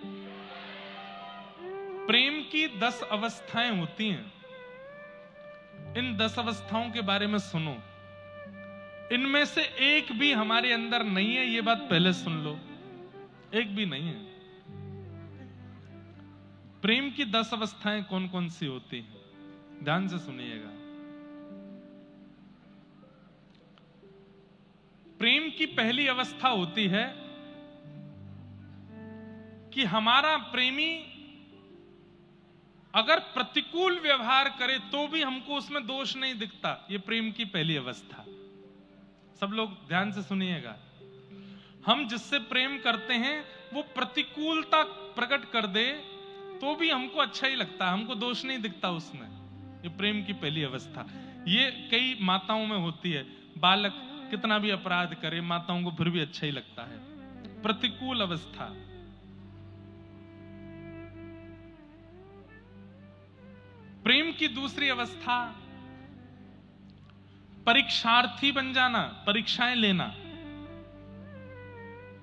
प्रेम की 10 अवस्थाएं होती हैं। इन 10 अवस्थाओं के बारे में सुनो। इनमें से एक भी हमारे अंदर नहीं है, ये बात पहले सुन लो। एक भी नहीं है। प्रेम की 10 अवस्थाएं कौन कौन सी होती हैं? ध्यान से सुनिएगा। प्रेम की पहली अवस्था होती है कि हमारा प्रेमी अगर प्रतिकूल व्यवहार करे तो भी हमको उसमें दोष नहीं दिखता। ये प्रेम की पहली अवस्था। सब लोग ध्यान से सुनिएगा। हम जिससे प्रेम करते हैं वो प्रतिकूलता प्रकट कर दे तो भी हमको अच्छा ही लगता है, हमको दोष नहीं दिखता उसमें। ये प्रेम की पहली अवस्था। ये कई माताओं में होती है। बालक कितना भी अपराध करे, माताओं को फिर भी अच्छा ही लगता है। प्रतिकूल अवस्था। प्रेम की दूसरी अवस्था परीक्षार्थी बन जाना, परीक्षाएं लेना।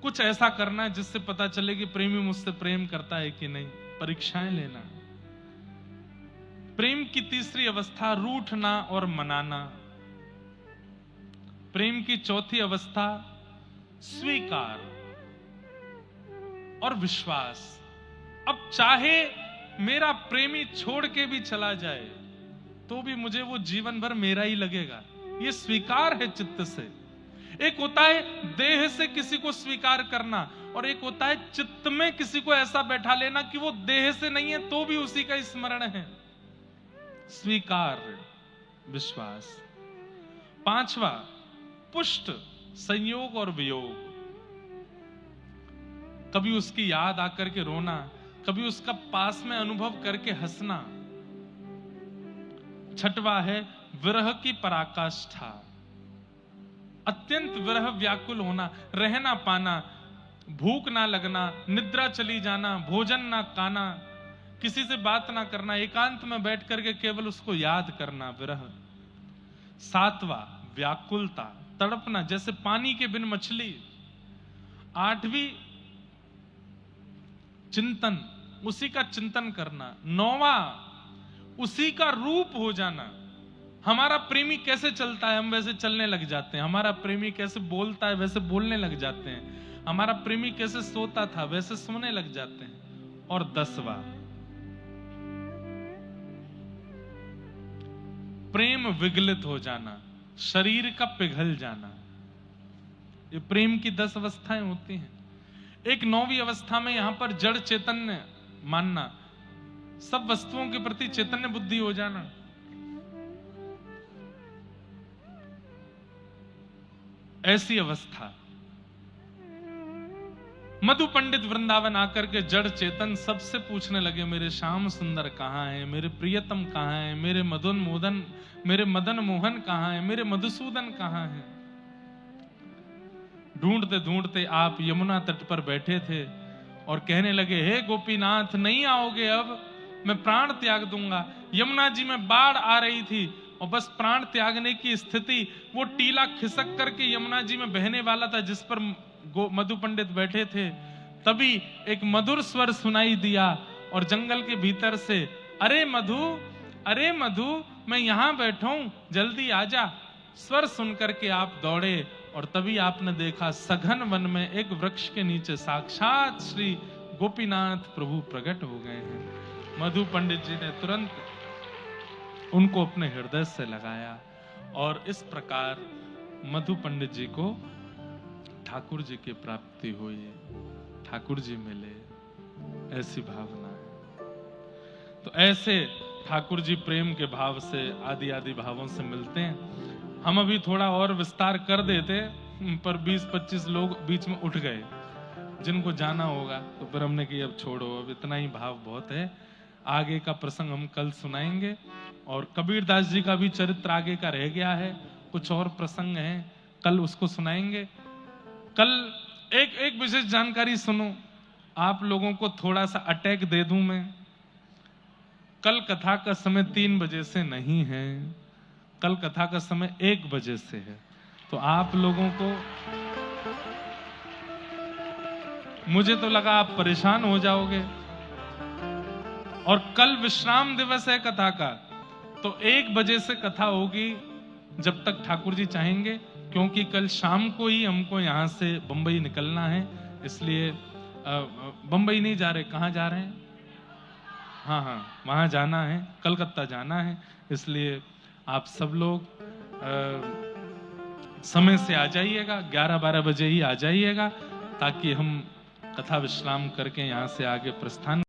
कुछ ऐसा करना जिससे पता चले कि प्रेमी मुझसे प्रेम करता है कि नहीं, परीक्षाएं लेना। प्रेम की तीसरी अवस्था रूठना और मनाना। प्रेम की चौथी अवस्था स्वीकार और विश्वास। अब चाहे मेरा प्रेमी छोड़ के भी चला जाए तो भी मुझे वो जीवन भर मेरा ही लगेगा। ये स्वीकार है चित्त से। एक होता है देह से किसी को स्वीकार करना, और एक होता है चित्त में किसी को ऐसा बैठा लेना कि वो देह से नहीं है तो भी उसी का स्मरण है। स्वीकार, विश्वास। पांचवा पुष्ट, संयोग और वियोग। कभी उसकी याद आकर के रोना, कभी उसका पास में अनुभव करके हंसना। छठवा है विरह की पराकाष्ठा। अत्यंत विरह व्याकुल होना, रह ना पाना, भूख ना लगना, निद्रा चली जाना, भोजन ना खाना, किसी से बात ना करना, एकांत में बैठ करके केवल उसको याद करना, विरह। सातवां व्याकुलता, तड़पना, जैसे पानी के बिन मछली। आठवीं चिंतन, उसी का चिंतन करना। नौवां उसी का रूप हो जाना। हमारा प्रेमी कैसे चलता है हम वैसे चलने लग जाते हैं, हमारा प्रेमी कैसे बोलता है वैसे बोलने लग जाते हैं, हमारा प्रेमी कैसे सोता था वैसे सोने लग जाते हैं। और 10वां, प्रेम विगलित हो जाना, शरीर का पिघल जाना। ये प्रेम की 10 अवस्थाएं होती हैं। एक 9वीं अवस्था में यहां पर जड़ चैतन्य मानना, सब वस्तुओं के प्रति चैतन्य बुद्धि हो जाना। ऐसी अवस्था, मधु पंडित वृंदावन आकर के जड़ चेतन सबसे पूछने लगे, मेरे श्याम सुंदर कहां है, मेरे प्रियतम कहां है, मेरे मदन मोहन कहां है, मेरे मधुसूदन कहां है। ढूंढते ढूंढते आप यमुना तट पर बैठे थे और कहने लगे, हे गोपीनाथ नहीं आओगे अब मैं प्राण त्याग दूंगा। यमुना जी में बाढ़ आ रही थी और बस प्राण त्यागने की स्थिति, वो टीला खिसक करके यमुना जी में बहने वाला था जिस पर मधु पंडित बैठे थे। तभी एक मधुर स्वर सुनाई दिया और जंगल के भीतर से, अरे मधु मैं यहां बैठा हूं, जल्दी आजा। स्वर सुनकर के आप दौड़े और तभी आपने देखा सघन वन में एक वृक्ष के नीचे साक्षात श्री गोपीनाथ प्रभु प्रकट हो गए हैं। मधु पंडित जी ने तुरंत उनको अपने हृदय से लगाया और इस प्रकार मधु पंडित जी को ठाकुर जी की प्राप्ति हुई, ठाकुर जी मिले, ऐसी भावना है। तो ऐसे ठाकुर जी प्रेम के भाव से आदि आदि भावों से मिलते हैं। हम अभी थोड़ा और विस्तार कर देते पर 20-25 लोग बीच में उठ गए जिनको जाना होगा, तो फिर हमने कि अब छोड़ो, अब इतना ही भाव बहुत है। आगे का प्रसंग हम कल सुनाएंगे और कबीरदास जी का भी चरित्र आगे का रह गया है, कुछ और प्रसंग है कल उसको सुनाएंगे। कल एक विशेष जानकारी सुनो, आप लोगों को थोड़ा सा अटैक दे दूं मैं। कल कथा का समय 3 बजे से नहीं है, कल कथा का समय 1 बजे से है। तो आप लोगों को, मुझे तो लगा आप परेशान हो जाओगे। और कल विश्राम दिवस है कथा का, तो 1 बजे से कथा होगी जब तक ठाकुर जी चाहेंगे, क्योंकि कल शाम को ही हमको यहाँ से बंबई निकलना है। इसलिए बंबई नहीं जा रहे, कहाँ जा रहे हैं? हाँ, वहाँ जाना है, कलकत्ता जाना है। इसलिए आप सब लोग समय से आ जाइएगा, 11-12 बजे ही आ जाइएगा, ताकि हम कथा विश्राम करके यहाँ से आगे प्रस्थान